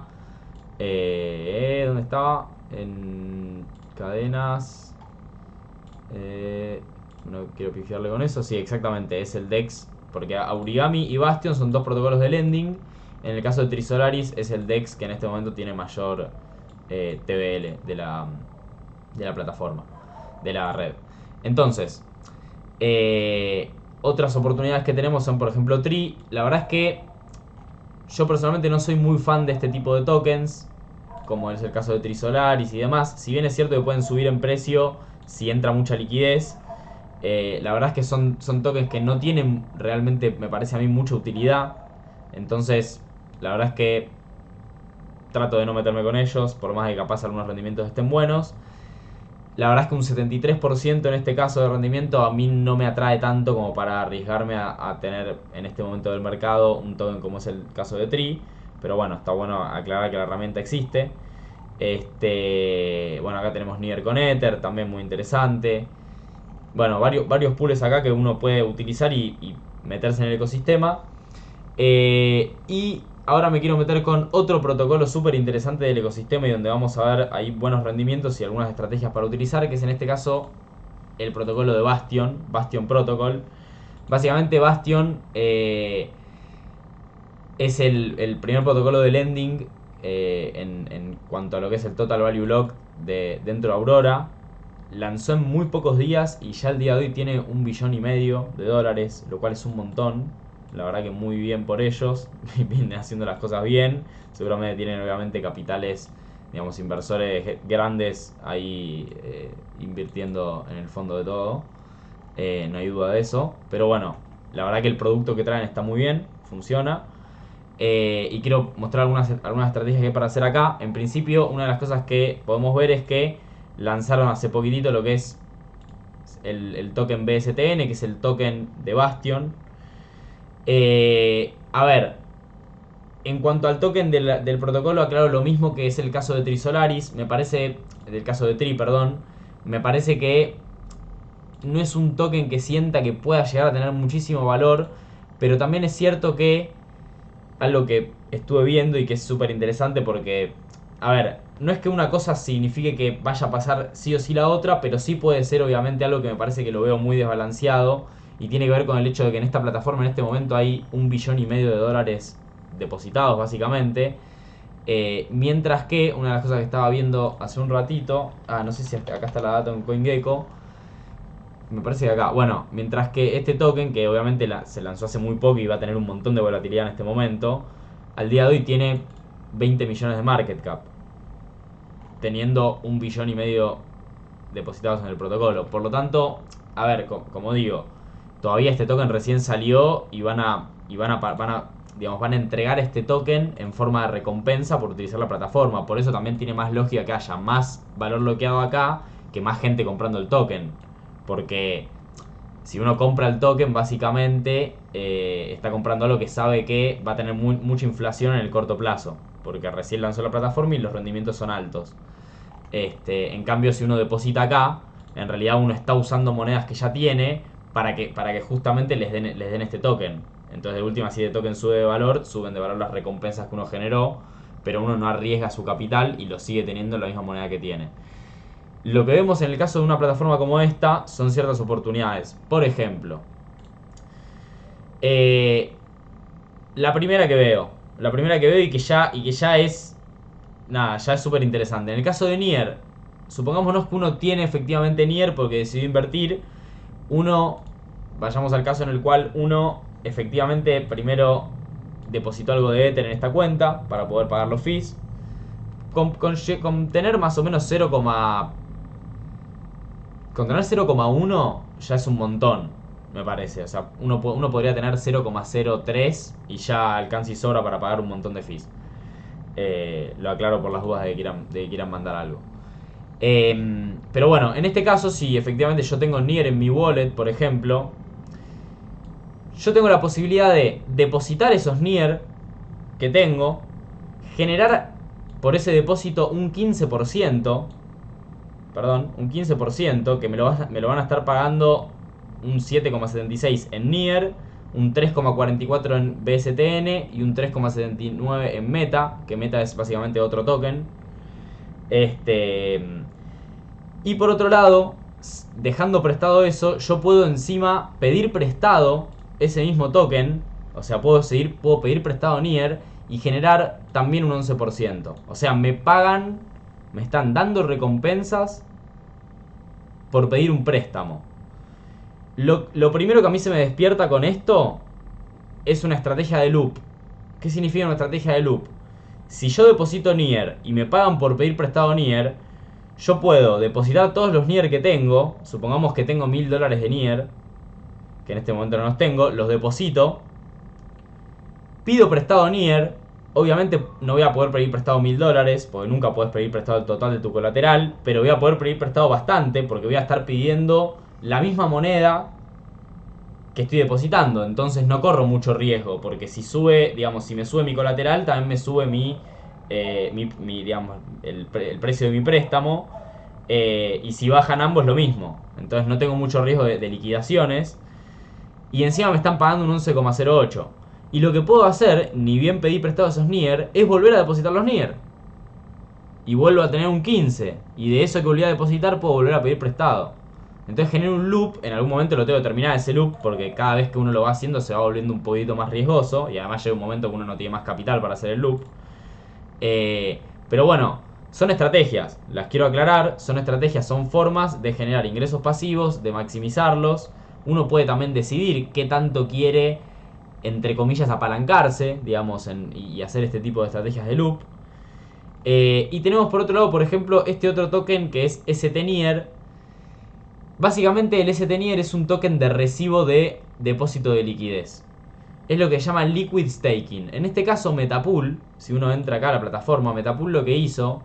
¿Dónde estaba? En cadenas. No quiero pifiarle con eso. Sí, exactamente, es el DEX. Porque Aurigami y Bastion son dos protocolos de lending. En el caso de Trisolaris es el DEX que en este momento tiene mayor TVL de la plataforma, de la red. Entonces, otras oportunidades que tenemos son por ejemplo Tree. La verdad es que yo personalmente no soy muy fan de este tipo de tokens, como es el caso de Trisolaris y demás. Si bien es cierto que pueden subir en precio si entra mucha liquidez, la verdad es que son tokens que no tienen realmente, me parece a mí, mucha utilidad. Entonces la verdad es que trato de no meterme con ellos, por más de que capaz algunos rendimientos estén buenos. La verdad es que un 73% en este caso de rendimiento a mí no me atrae tanto como para arriesgarme a tener en este momento del mercado un token como es el caso de Tree. Pero bueno, está bueno aclarar que la herramienta existe. Bueno, acá tenemos Nier con Ether, también muy interesante. Bueno, varios pools acá que uno puede utilizar y meterse en el ecosistema. Y ahora me quiero meter con otro protocolo súper interesante del ecosistema y donde vamos a ver ahí buenos rendimientos y algunas estrategias para utilizar, que es en este caso el protocolo de Bastion Protocol. Básicamente Bastion es el primer protocolo de lending en cuanto a lo que es el Total Value Lock dentro de Aurora. Lanzó en muy pocos días y ya el día de hoy tiene $1,5 billones, lo cual es un montón. La verdad que muy bien por ellos, vienen haciendo las cosas bien. Seguramente tienen obviamente capitales, digamos, inversores grandes ahí invirtiendo en el fondo de todo. No hay duda de eso. Pero bueno, la verdad que el producto que traen está muy bien, funciona. Y quiero mostrar algunas estrategias que hay para hacer acá. En principio, una de las cosas que podemos ver es que lanzaron hace poquitito lo que es el token BSTN, que es el token de Bastion. A ver, en cuanto al token del protocolo, aclaro lo mismo que es el caso de Trisolaris. Me parece, del caso de Tri, perdón. Me parece que no es un token que sienta que pueda llegar a tener muchísimo valor. Pero también es cierto que algo que estuve viendo y que es súper interesante porque, a ver, no es que una cosa signifique que vaya a pasar sí o sí la otra, pero sí puede ser obviamente algo que me parece que lo veo muy desbalanceado y tiene que ver con el hecho de que en esta plataforma en este momento hay 1,5 billones de dólares depositados básicamente. Mientras que una de las cosas que estaba viendo hace un ratito, no sé si acá está la data en CoinGecko, me parece que acá, bueno, mientras que este token, que obviamente se lanzó hace muy poco y va a tener un montón de volatilidad en este momento, al día de hoy tiene 20 millones de market cap, teniendo 1,5 billones depositados en el protocolo. Por lo tanto, a ver, como digo, todavía este token recién salió y van a entregar este token en forma de recompensa por utilizar la plataforma. Por eso también tiene más lógica que haya más valor bloqueado acá que más gente comprando el token. Porque si uno compra el token, básicamente está comprando algo que sabe que va a tener mucha inflación en el corto plazo. Porque recién lanzó la plataforma y los rendimientos son altos. En cambio, si uno deposita acá, en realidad uno está usando monedas que ya tiene para que justamente les den este token. Entonces, de última, si el token sube de valor, suben de valor las recompensas que uno generó, pero uno no arriesga su capital y lo sigue teniendo en la misma moneda que tiene. Lo que vemos en el caso de una plataforma como esta son ciertas oportunidades. Por ejemplo, la primera que veo y que ya es nada, ya es súper interesante. En el caso de Nier, supongámonos que uno tiene efectivamente Nier porque decidió invertir. Vayamos al caso en el cual uno efectivamente primero depositó algo de Ether en esta cuenta para poder pagar los fees. Con tener más o menos 0,1 ya es un montón, me parece. O sea, uno podría tener 0,03 y ya alcanza y sobra para pagar un montón de fees. Lo aclaro por las dudas de que quieran mandar algo. Pero bueno, en este caso, si efectivamente yo tengo Nier en mi wallet, por ejemplo, yo tengo la posibilidad de depositar esos Nier que tengo, generar por ese depósito un 15%, que me lo van a estar pagando un 7,76 en Nier, un 3,44 en BSTN y un 3,79 en Meta, que Meta es básicamente otro token. Y por otro lado, dejando prestado eso, yo puedo encima pedir prestado ese mismo token. O sea, puedo pedir prestado Nier y generar también un 11%. O sea, me están dando recompensas por pedir un préstamo. Lo primero que a mí se me despierta con esto es una estrategia de loop. ¿Qué significa una estrategia de loop? Si yo deposito Nier y me pagan por pedir prestado Nier, yo puedo depositar todos los Nier que tengo. Supongamos que tengo $1,000 de Nier, que en este momento no los tengo. Los deposito, pido prestado Nier. Obviamente no voy a poder pedir prestado $1,000, porque nunca puedes pedir prestado el total de tu colateral. Pero voy a poder pedir prestado bastante, porque voy a estar pidiendo la misma moneda que estoy depositando. Entonces no corro mucho riesgo, porque si me sube mi colateral, también me sube el precio de mi préstamo. Y si bajan ambos, lo mismo. Entonces no tengo mucho riesgo de liquidaciones. Y encima me están pagando un 11,08. Y lo que puedo hacer, ni bien pedí prestado esos Nier, es volver a depositar los Nier. Y vuelvo a tener un 15. Y de eso que volví a depositar, puedo volver a pedir prestado. Entonces genero un loop. En algún momento lo tengo que terminar ese loop, porque cada vez que uno lo va haciendo se va volviendo un poquito más riesgoso. Y además llega un momento que uno no tiene más capital para hacer el loop. Pero bueno, son estrategias, las quiero aclarar. Son formas de generar ingresos pasivos, de maximizarlos. Uno puede también decidir qué tanto quiere, entre comillas, apalancarse, digamos, y hacer este tipo de estrategias de loop. Y tenemos por otro lado, por ejemplo, este otro token que es STNIER. Básicamente el STNIER es un token de recibo de depósito de liquidez. Es lo que se llama Liquid Staking. En este caso Metapool, si uno entra acá a la plataforma, Metapool lo que hizo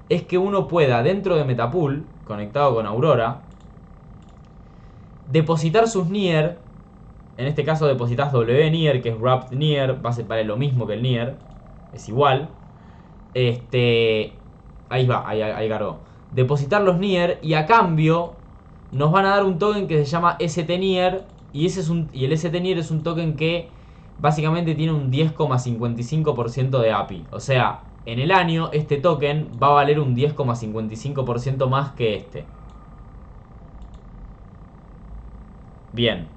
es que uno pueda, dentro de Metapool, conectado con Aurora, depositar sus Nier. En este caso depositas WNIER, que es Wrapped Nier, vale lo mismo que el Nier, es igual. Ahí va, ahí cargó. Depositar los Nier y a cambio nos van a dar un token que se llama STNIER. Y el STNIER es un token que básicamente tiene un 10,55% de API. O sea, en el año este token va a valer un 10,55% más que este. Bien.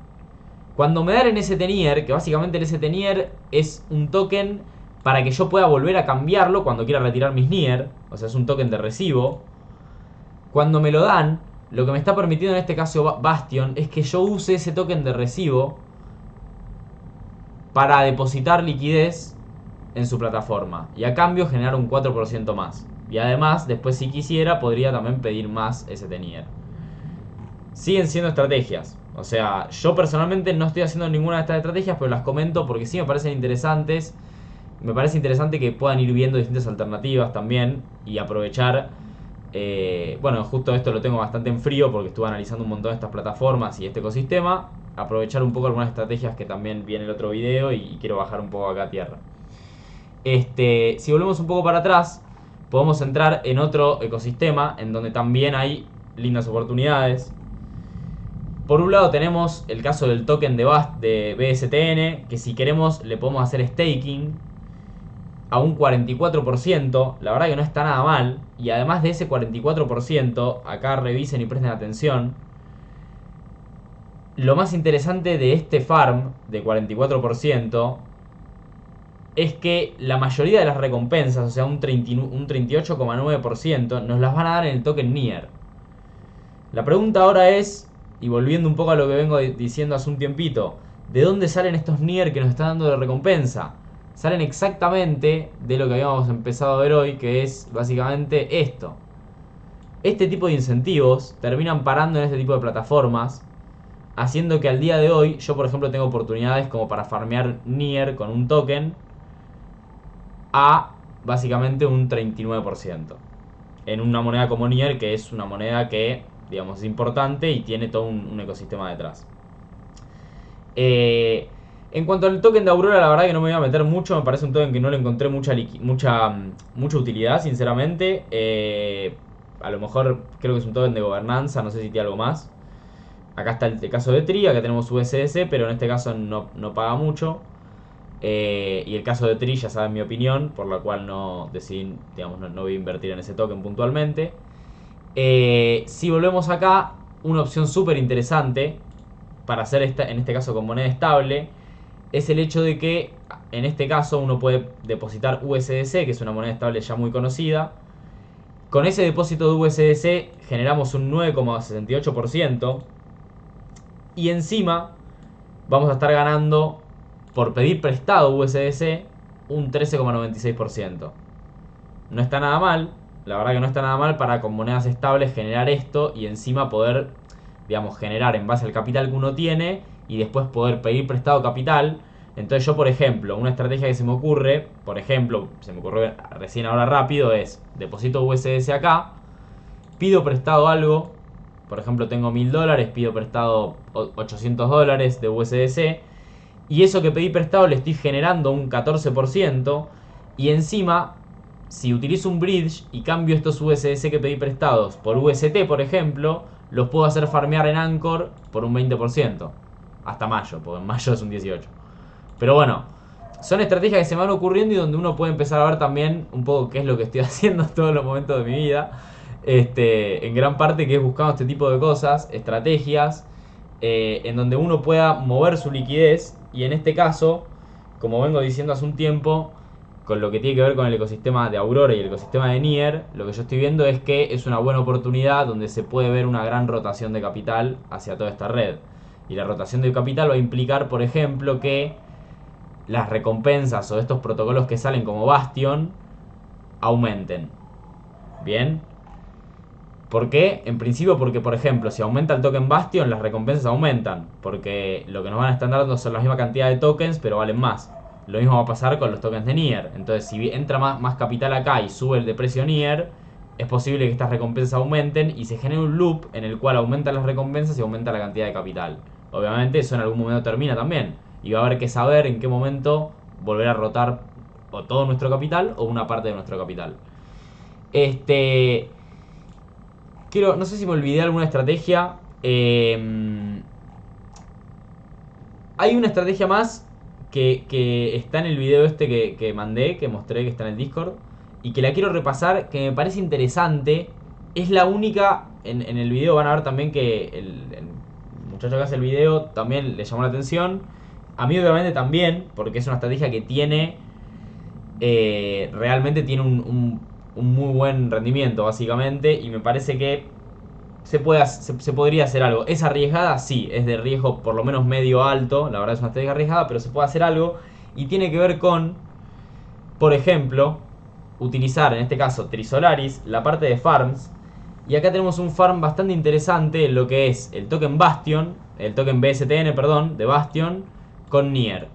Cuando me dan el ST-Nier, que básicamente el ST-Nier es un token para que yo pueda volver a cambiarlo cuando quiera retirar mis Nier, o sea, es un token de recibo. Cuando me lo dan, lo que me está permitiendo en este caso Bastion es que yo use ese token de recibo para depositar liquidez en su plataforma y a cambio generar un 4% más. Y además, después si quisiera, podría también pedir más ST-Nier. Siguen siendo estrategias. O sea, yo personalmente no estoy haciendo ninguna de estas estrategias, pero las comento porque sí me parecen interesantes. Me parece interesante que puedan ir viendo distintas alternativas también y aprovechar. Bueno, justo esto lo tengo bastante en frío porque estuve analizando un montón de estas plataformas y este ecosistema. Aprovechar un poco algunas estrategias que también vi en el otro video y quiero bajar un poco acá a tierra. Si volvemos un poco para atrás, podemos entrar en otro ecosistema en donde también hay lindas oportunidades. Por un lado tenemos el caso del token de BSTN, que si queremos le podemos hacer staking a un 44%, la verdad que no está nada mal. Y además de ese 44%, acá revisen y presten atención, lo más interesante de este farm de 44% es que la mayoría de las recompensas, o sea un 38,9%, nos las van a dar en el token Nier. La pregunta ahora es, y volviendo un poco a lo que vengo diciendo hace un tiempito, ¿de dónde salen estos Nier que nos están dando de recompensa? Salen exactamente de lo que habíamos empezado a ver hoy, que es básicamente esto. Este tipo de incentivos terminan parando en este tipo de plataformas, haciendo que al día de hoy yo por ejemplo tengo oportunidades como para farmear Nier con un token a básicamente un 39%. En una moneda como Nier, que es una moneda que, digamos, es importante y tiene todo un ecosistema detrás. En cuanto al token de Aurora, la verdad que no me voy a meter mucho. Me parece un token que no le encontré mucha utilidad, sinceramente. A lo mejor creo que es un token de gobernanza, no sé si tiene algo más. Acá está el caso de Tri, acá tenemos USDC, pero en este caso no paga mucho. Y el caso de Tri, ya saben mi opinión, por la cual no decidí, digamos, no voy a invertir en ese token puntualmente. Si volvemos acá, una opción súper interesante para hacer en este caso con moneda estable es el hecho de que en este caso uno puede depositar USDC, que es una moneda estable ya muy conocida. Con ese depósito de USDC generamos un 9,68% y encima vamos a estar ganando por pedir prestado USDC un 13,96%. No está nada mal, la verdad que no está nada mal para con monedas estables generar esto y encima poder, digamos, generar en base al capital que uno tiene y después poder pedir prestado capital. Entonces yo, por ejemplo, una estrategia que se me ocurre, por ejemplo, se me ocurrió recién ahora rápido, es deposito USDC acá, pido prestado algo, por ejemplo tengo $1000, pido prestado $800 de USDC y eso que pedí prestado le estoy generando un 14% y encima si utilizo un bridge y cambio estos USDC que pedí prestados por UST, por ejemplo, los puedo hacer farmear en Anchor por un 20%. Hasta mayo, porque en mayo es un 18%. Pero bueno, son estrategias que se me van ocurriendo y donde uno puede empezar a ver también un poco qué es lo que estoy haciendo en todos los momentos de mi vida. En gran parte que es buscando este tipo de cosas, estrategias, en donde uno pueda mover su liquidez. Y en este caso, como vengo diciendo hace un tiempo, con lo que tiene que ver con el ecosistema de Aurora y el ecosistema de Nier, lo que yo estoy viendo es que es una buena oportunidad donde se puede ver una gran rotación de capital hacia toda esta red. Y la rotación de capital va a implicar, por ejemplo, que las recompensas o estos protocolos que salen como Bastion aumenten. Bien. ¿Por qué? En principio porque, por ejemplo, si aumenta el token Bastion, las recompensas aumentan. Porque lo que nos van a estar dando son la misma cantidad de tokens, pero valen más. Lo mismo va a pasar con los tokens de Nier. Entonces, si entra más capital acá y sube el de precio Nier, es posible que estas recompensas aumenten y se genere un loop en el cual aumentan las recompensas y aumenta la cantidad de capital. Obviamente eso en algún momento termina también. Y va a haber que saber en qué momento volver a rotar o todo nuestro capital o una parte de nuestro capital. No sé si me olvidé alguna estrategia. Hay una estrategia más que está en el video que mandé, que mostré, que está en el Discord. y que la quiero repasar, que me parece interesante. Es la única, en el video van a ver también que el muchacho que hace el video también le llamó la atención. A mí obviamente también, porque es una estrategia que tiene, realmente tiene un muy buen rendimiento básicamente, y me parece que se podría hacer algo. ¿Es arriesgada? Sí, es de riesgo por lo menos medio alto, la verdad es una estrategia arriesgada, pero se puede hacer algo, y tiene que ver con, por ejemplo, utilizar en este caso Trisolaris, la parte de farms. Y acá tenemos un farm bastante interesante en lo que es el token Bastion, el token BSTN, perdón, de Bastion, con Nier.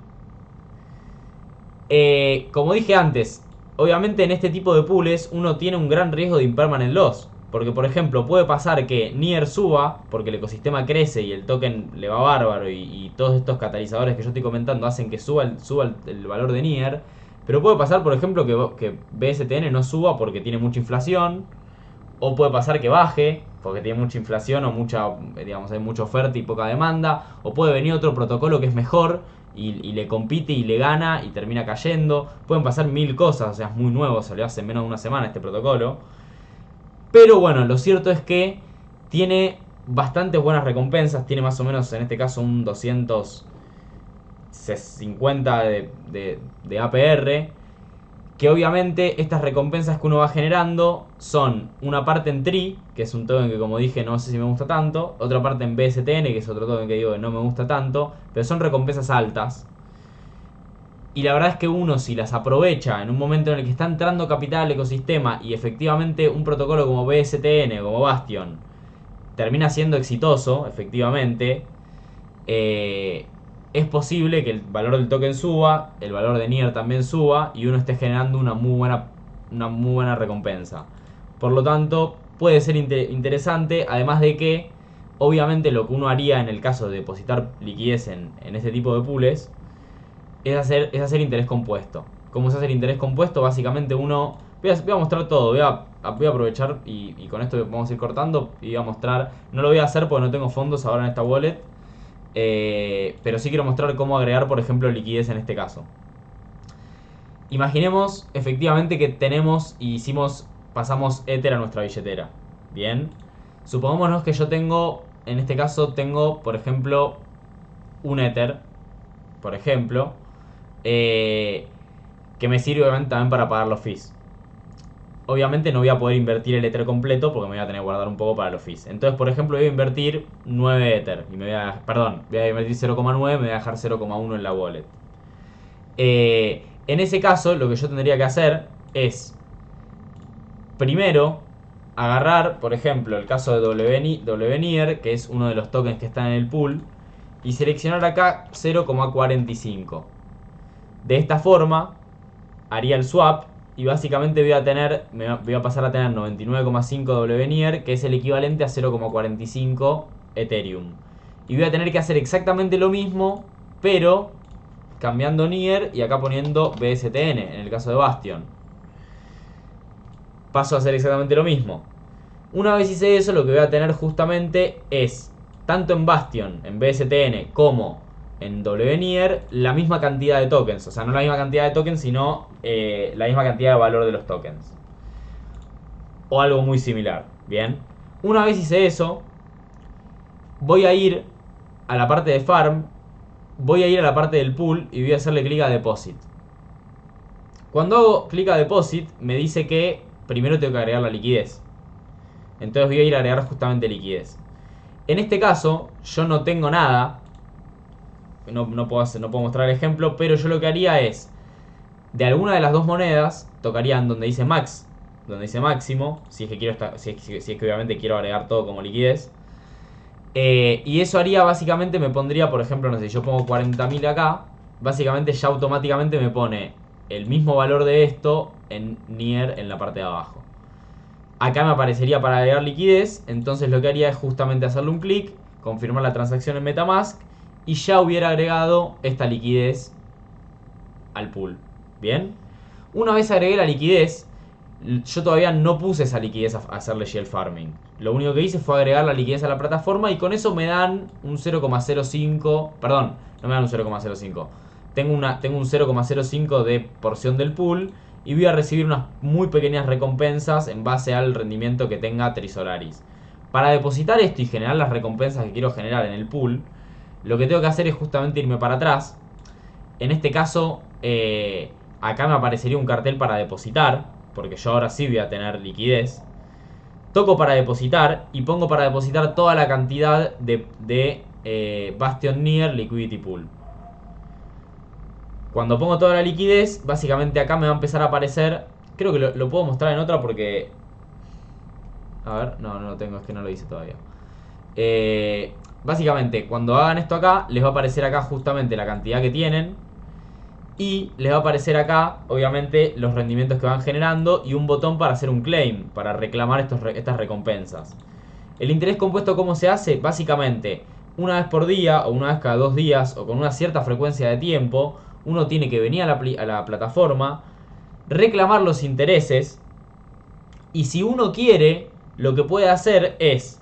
Como dije antes, obviamente en este tipo de pools uno tiene un gran riesgo de impermanent loss. Porque, por ejemplo, puede pasar que Nier suba, porque el ecosistema crece y el token le va bárbaro, y todos estos catalizadores que yo estoy comentando hacen que suba el valor de Nier. Pero puede pasar, por ejemplo, que BSTN no suba porque tiene mucha inflación. O puede pasar que baje porque tiene mucha inflación o hay mucha oferta y poca demanda. O puede venir otro protocolo que es mejor y le compite y le gana y termina cayendo. Pueden pasar mil cosas, o sea, es muy nuevo, salió hace menos de una semana este protocolo. Pero bueno, lo cierto es que tiene bastantes buenas recompensas. Tiene más o menos, en este caso, un 250 de APR. Que obviamente estas recompensas que uno va generando son una parte en Tree, que es un token que, como dije, no sé si me gusta tanto. Otra parte en BSTN, que es otro token que digo que no me gusta tanto. Pero son recompensas altas. Y la verdad es que uno, si las aprovecha en un momento en el que está entrando capital al ecosistema, y efectivamente un protocolo como BSTN, como Bastion, termina siendo exitoso, efectivamente, es posible que el valor del token suba, el valor de Nier también suba, y uno esté generando una muy buena recompensa. Por lo tanto, puede ser interesante, además de que, obviamente, lo que uno haría en el caso de depositar liquidez en este tipo de pools es hacer interés compuesto. ¿Cómo se hace el interés compuesto? Básicamente uno... Voy a mostrar todo, voy a aprovechar y con esto vamos a ir cortando y voy a mostrar... No lo voy a hacer porque no tengo fondos ahora en esta wallet. Pero sí quiero mostrar cómo agregar, por ejemplo, liquidez en este caso. Imaginemos efectivamente que tenemos y pasamos Ether a nuestra billetera. Bien. Supongámonos que yo tengo, en este caso tengo, por ejemplo, un Ether. Por ejemplo. Que me sirve obviamente también para pagar los fees. Obviamente no voy a poder invertir el Ether completo porque me voy a tener que guardar un poco para los fees. Entonces, por ejemplo, voy a invertir 9 Ether. Y voy a invertir 0,9, me voy a dejar 0,1 en la wallet. En ese caso, lo que yo tendría que hacer es, primero, agarrar, por ejemplo, el caso de WNIR, que es uno de los tokens que están en el pool, y seleccionar acá 0,45. De esta forma, haría el swap y básicamente voy a pasar a tener 99,5 WNIR, que es el equivalente a 0,45 Ethereum. Y voy a tener que hacer exactamente lo mismo, pero cambiando Nier y acá poniendo BSTN, en el caso de Bastion. Paso a hacer exactamente lo mismo. Una vez hice eso, lo que voy a tener justamente es, tanto en Bastion, en BSTN, como en WNIR, la misma cantidad de tokens. O sea, no la misma cantidad de tokens, sino la misma cantidad de valor de los tokens. O algo muy similar. Bien. Una vez hice eso, voy a ir a la parte de farm, voy a ir a la parte del pool y voy a hacerle clic a deposit. Cuando hago clic a deposit, me dice que primero tengo que agregar la liquidez. Entonces voy a ir a agregar justamente liquidez. En este caso, yo no tengo nada. No puedo mostrar el ejemplo, pero yo lo que haría es, de alguna de las dos monedas, tocarían donde dice max, donde dice máximo, si es que obviamente quiero agregar todo como liquidez. Y eso haría, básicamente me pondría, por ejemplo, no sé, si yo pongo 40.000 acá, básicamente ya automáticamente me pone el mismo valor de esto en Nier en la parte de abajo. Acá me aparecería para agregar liquidez, entonces lo que haría es justamente hacerle un clic, confirmar la transacción en Metamask, y ya hubiera agregado esta liquidez al pool. Bien. Una vez agregué la liquidez, yo todavía no puse esa liquidez a hacerle shield farming. Lo único que hice fue agregar la liquidez a la plataforma y con eso me dan un 0,05. Perdón, no me dan un 0,05. Tengo un 0,05 de porción del pool. y voy a recibir unas muy pequeñas recompensas en base al rendimiento que tenga Trisolaris. Para depositar esto y generar las recompensas que quiero generar en el pool, lo que tengo que hacer es justamente irme para atrás. En este caso, acá me aparecería un cartel para depositar, porque yo ahora sí voy a tener liquidez. Toco para depositar y pongo para depositar toda la cantidad de Bastion Near Liquidity Pool. Cuando pongo toda la liquidez, básicamente acá me va a empezar a aparecer... Creo que lo puedo mostrar en otra porque... A ver, no lo tengo, es que no lo hice todavía. Básicamente, cuando hagan esto acá, les va a aparecer acá justamente la cantidad que tienen. Y les va a aparecer acá, obviamente, los rendimientos que van generando y un botón para hacer un claim, para reclamar estas recompensas. El interés compuesto, ¿cómo se hace? Básicamente, una vez por día o una vez cada 2 días o con una cierta frecuencia de tiempo, uno tiene que venir a la plataforma, reclamar los intereses y si uno quiere, lo que puede hacer es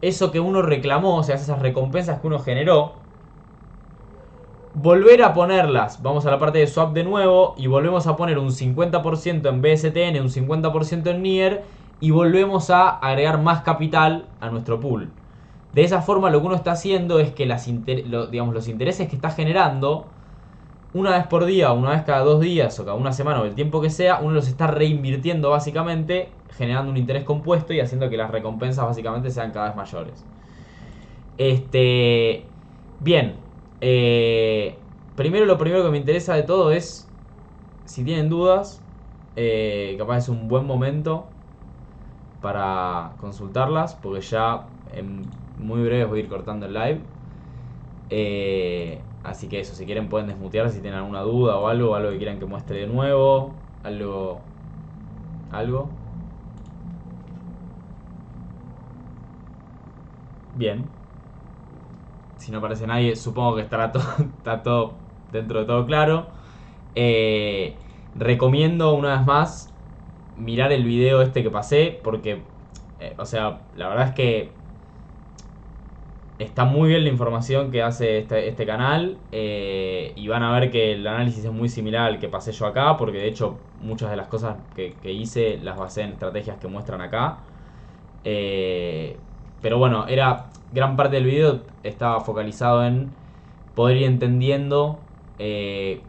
eso que uno reclamó, o sea, esas recompensas que uno generó, volver a ponerlas. Vamos a la parte de swap de nuevo y volvemos a poner un 50% en BSTN, un 50% en NIR y volvemos a agregar más capital a nuestro pool. De esa forma lo que uno está haciendo es que los intereses que está generando, una vez por día, una vez cada 2 días o cada una semana o el tiempo que sea, uno los está reinvirtiendo básicamente, generando un interés compuesto y haciendo que las recompensas básicamente sean cada vez mayores. Bien. Lo primero que me interesa de todo es, si tienen dudas, capaz es un buen momento para consultarlas, porque ya en muy breve voy a ir cortando el live. Así que eso, si quieren pueden desmutear si tienen alguna duda o algo que quieran que muestre de nuevo, algo. Bien. Si no aparece nadie, supongo que estará todo, está todo dentro de todo claro. Recomiendo una vez más mirar el video este que pasé, porque, o sea, la verdad es que está muy bien la información que hace este canal, y van a ver que el análisis es muy similar al que pasé yo acá, porque de hecho muchas de las cosas que hice las basé en estrategias que muestran acá. Pero bueno, gran parte del video estaba focalizado en poder ir entendiendo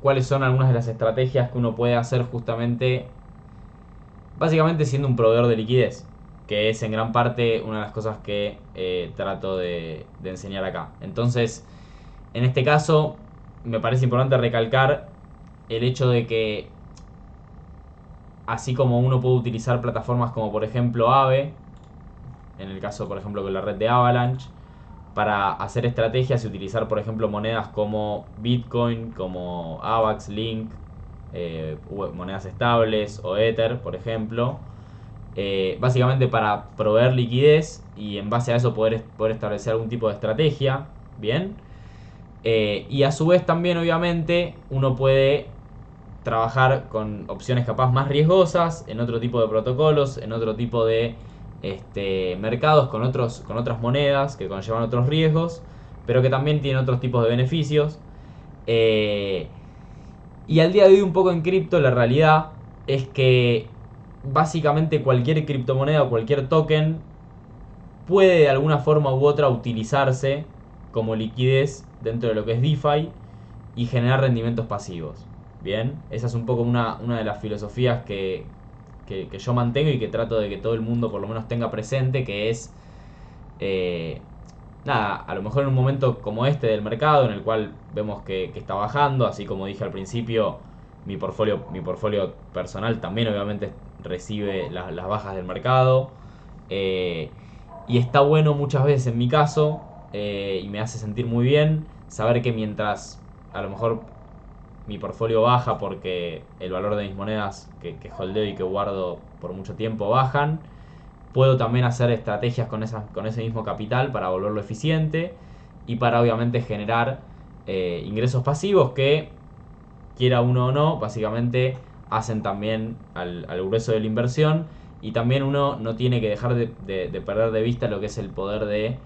cuáles son algunas de las estrategias que uno puede hacer justamente, básicamente siendo un proveedor de liquidez, que es en gran parte una de las cosas que trato de enseñar acá. Entonces, en este caso, me parece importante recalcar el hecho de que, así como uno puede utilizar plataformas como por ejemplo Aave, en el caso por ejemplo con la red de Avalanche, para hacer estrategias y utilizar por ejemplo monedas como Bitcoin, como AVAX, Link, monedas estables o Ether por ejemplo, básicamente para proveer liquidez y en base a eso poder establecer algún tipo de estrategia, ¿bien? Y a su vez también obviamente uno puede trabajar con opciones capaz más riesgosas, en otro tipo de protocolos, en otro tipo de mercados con otras monedas que conllevan otros riesgos, pero que también tienen otros tipos de beneficios. Y al día de hoy un poco en cripto la realidad es que básicamente cualquier criptomoneda o cualquier token puede de alguna forma u otra utilizarse como liquidez dentro de lo que es DeFi y generar rendimientos pasivos. Bien, esa es un poco una de las filosofías que yo mantengo y que trato de que todo el mundo por lo menos tenga presente, que es nada, a lo mejor en un momento como este del mercado, en el cual vemos que está bajando, así como dije al principio, mi portfolio personal también obviamente recibe las bajas del mercado. Y está bueno muchas veces en mi caso, y me hace sentir muy bien saber que mientras a lo mejor mi portfolio baja porque el valor de mis monedas que holdeo y que guardo por mucho tiempo bajan, puedo también hacer estrategias con ese mismo capital para volverlo eficiente y para obviamente generar ingresos pasivos que, quiera uno o no, básicamente hacen también al grueso de la inversión. Y también uno no tiene que dejar de perder de vista lo que es el poder de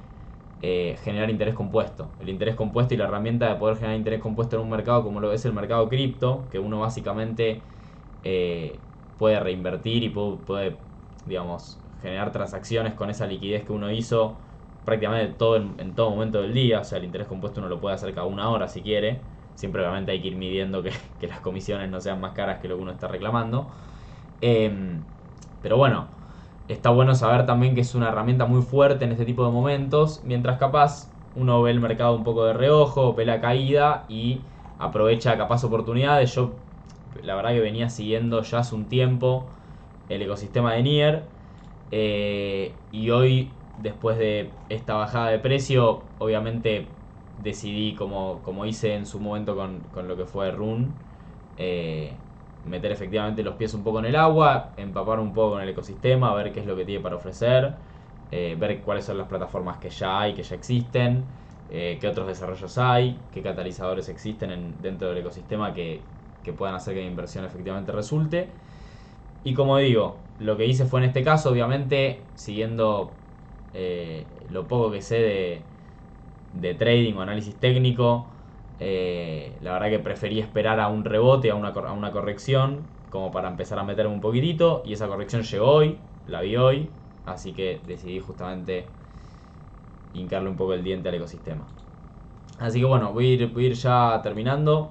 generar interés compuesto. El interés compuesto y la herramienta de poder generar interés compuesto en un mercado como lo es el mercado cripto, que uno básicamente puede reinvertir y puede, digamos, generar transacciones con esa liquidez que uno hizo prácticamente en todo momento del día. O sea, el interés compuesto uno lo puede hacer cada una hora si quiere. Siempre obviamente hay que ir midiendo que las comisiones no sean más caras que lo que uno está reclamando. Pero bueno, está bueno saber también que es una herramienta muy fuerte en este tipo de momentos, mientras capaz uno ve el mercado un poco de reojo, ve la caída y aprovecha capaz oportunidades. Yo la verdad que venía siguiendo ya hace un tiempo el ecosistema de Nier, y hoy, después de esta bajada de precio, obviamente decidí, como hice en su momento con lo que fue Rune, eh, meter efectivamente los pies un poco en el agua, empapar un poco con el ecosistema, ver qué es lo que tiene para ofrecer, ver cuáles son las plataformas que ya hay, que ya existen, qué otros desarrollos hay, qué catalizadores existen dentro del ecosistema que puedan hacer que la inversión efectivamente resulte. Y como digo, lo que hice fue en este caso, obviamente, siguiendo lo poco que sé de trading o análisis técnico, la verdad que preferí esperar a un rebote, a una corrección, como para empezar a meterme un poquitito. Y esa corrección llegó hoy, la vi hoy, así que decidí justamente hincarle un poco el diente al ecosistema. Así que bueno, voy a ir ya terminando.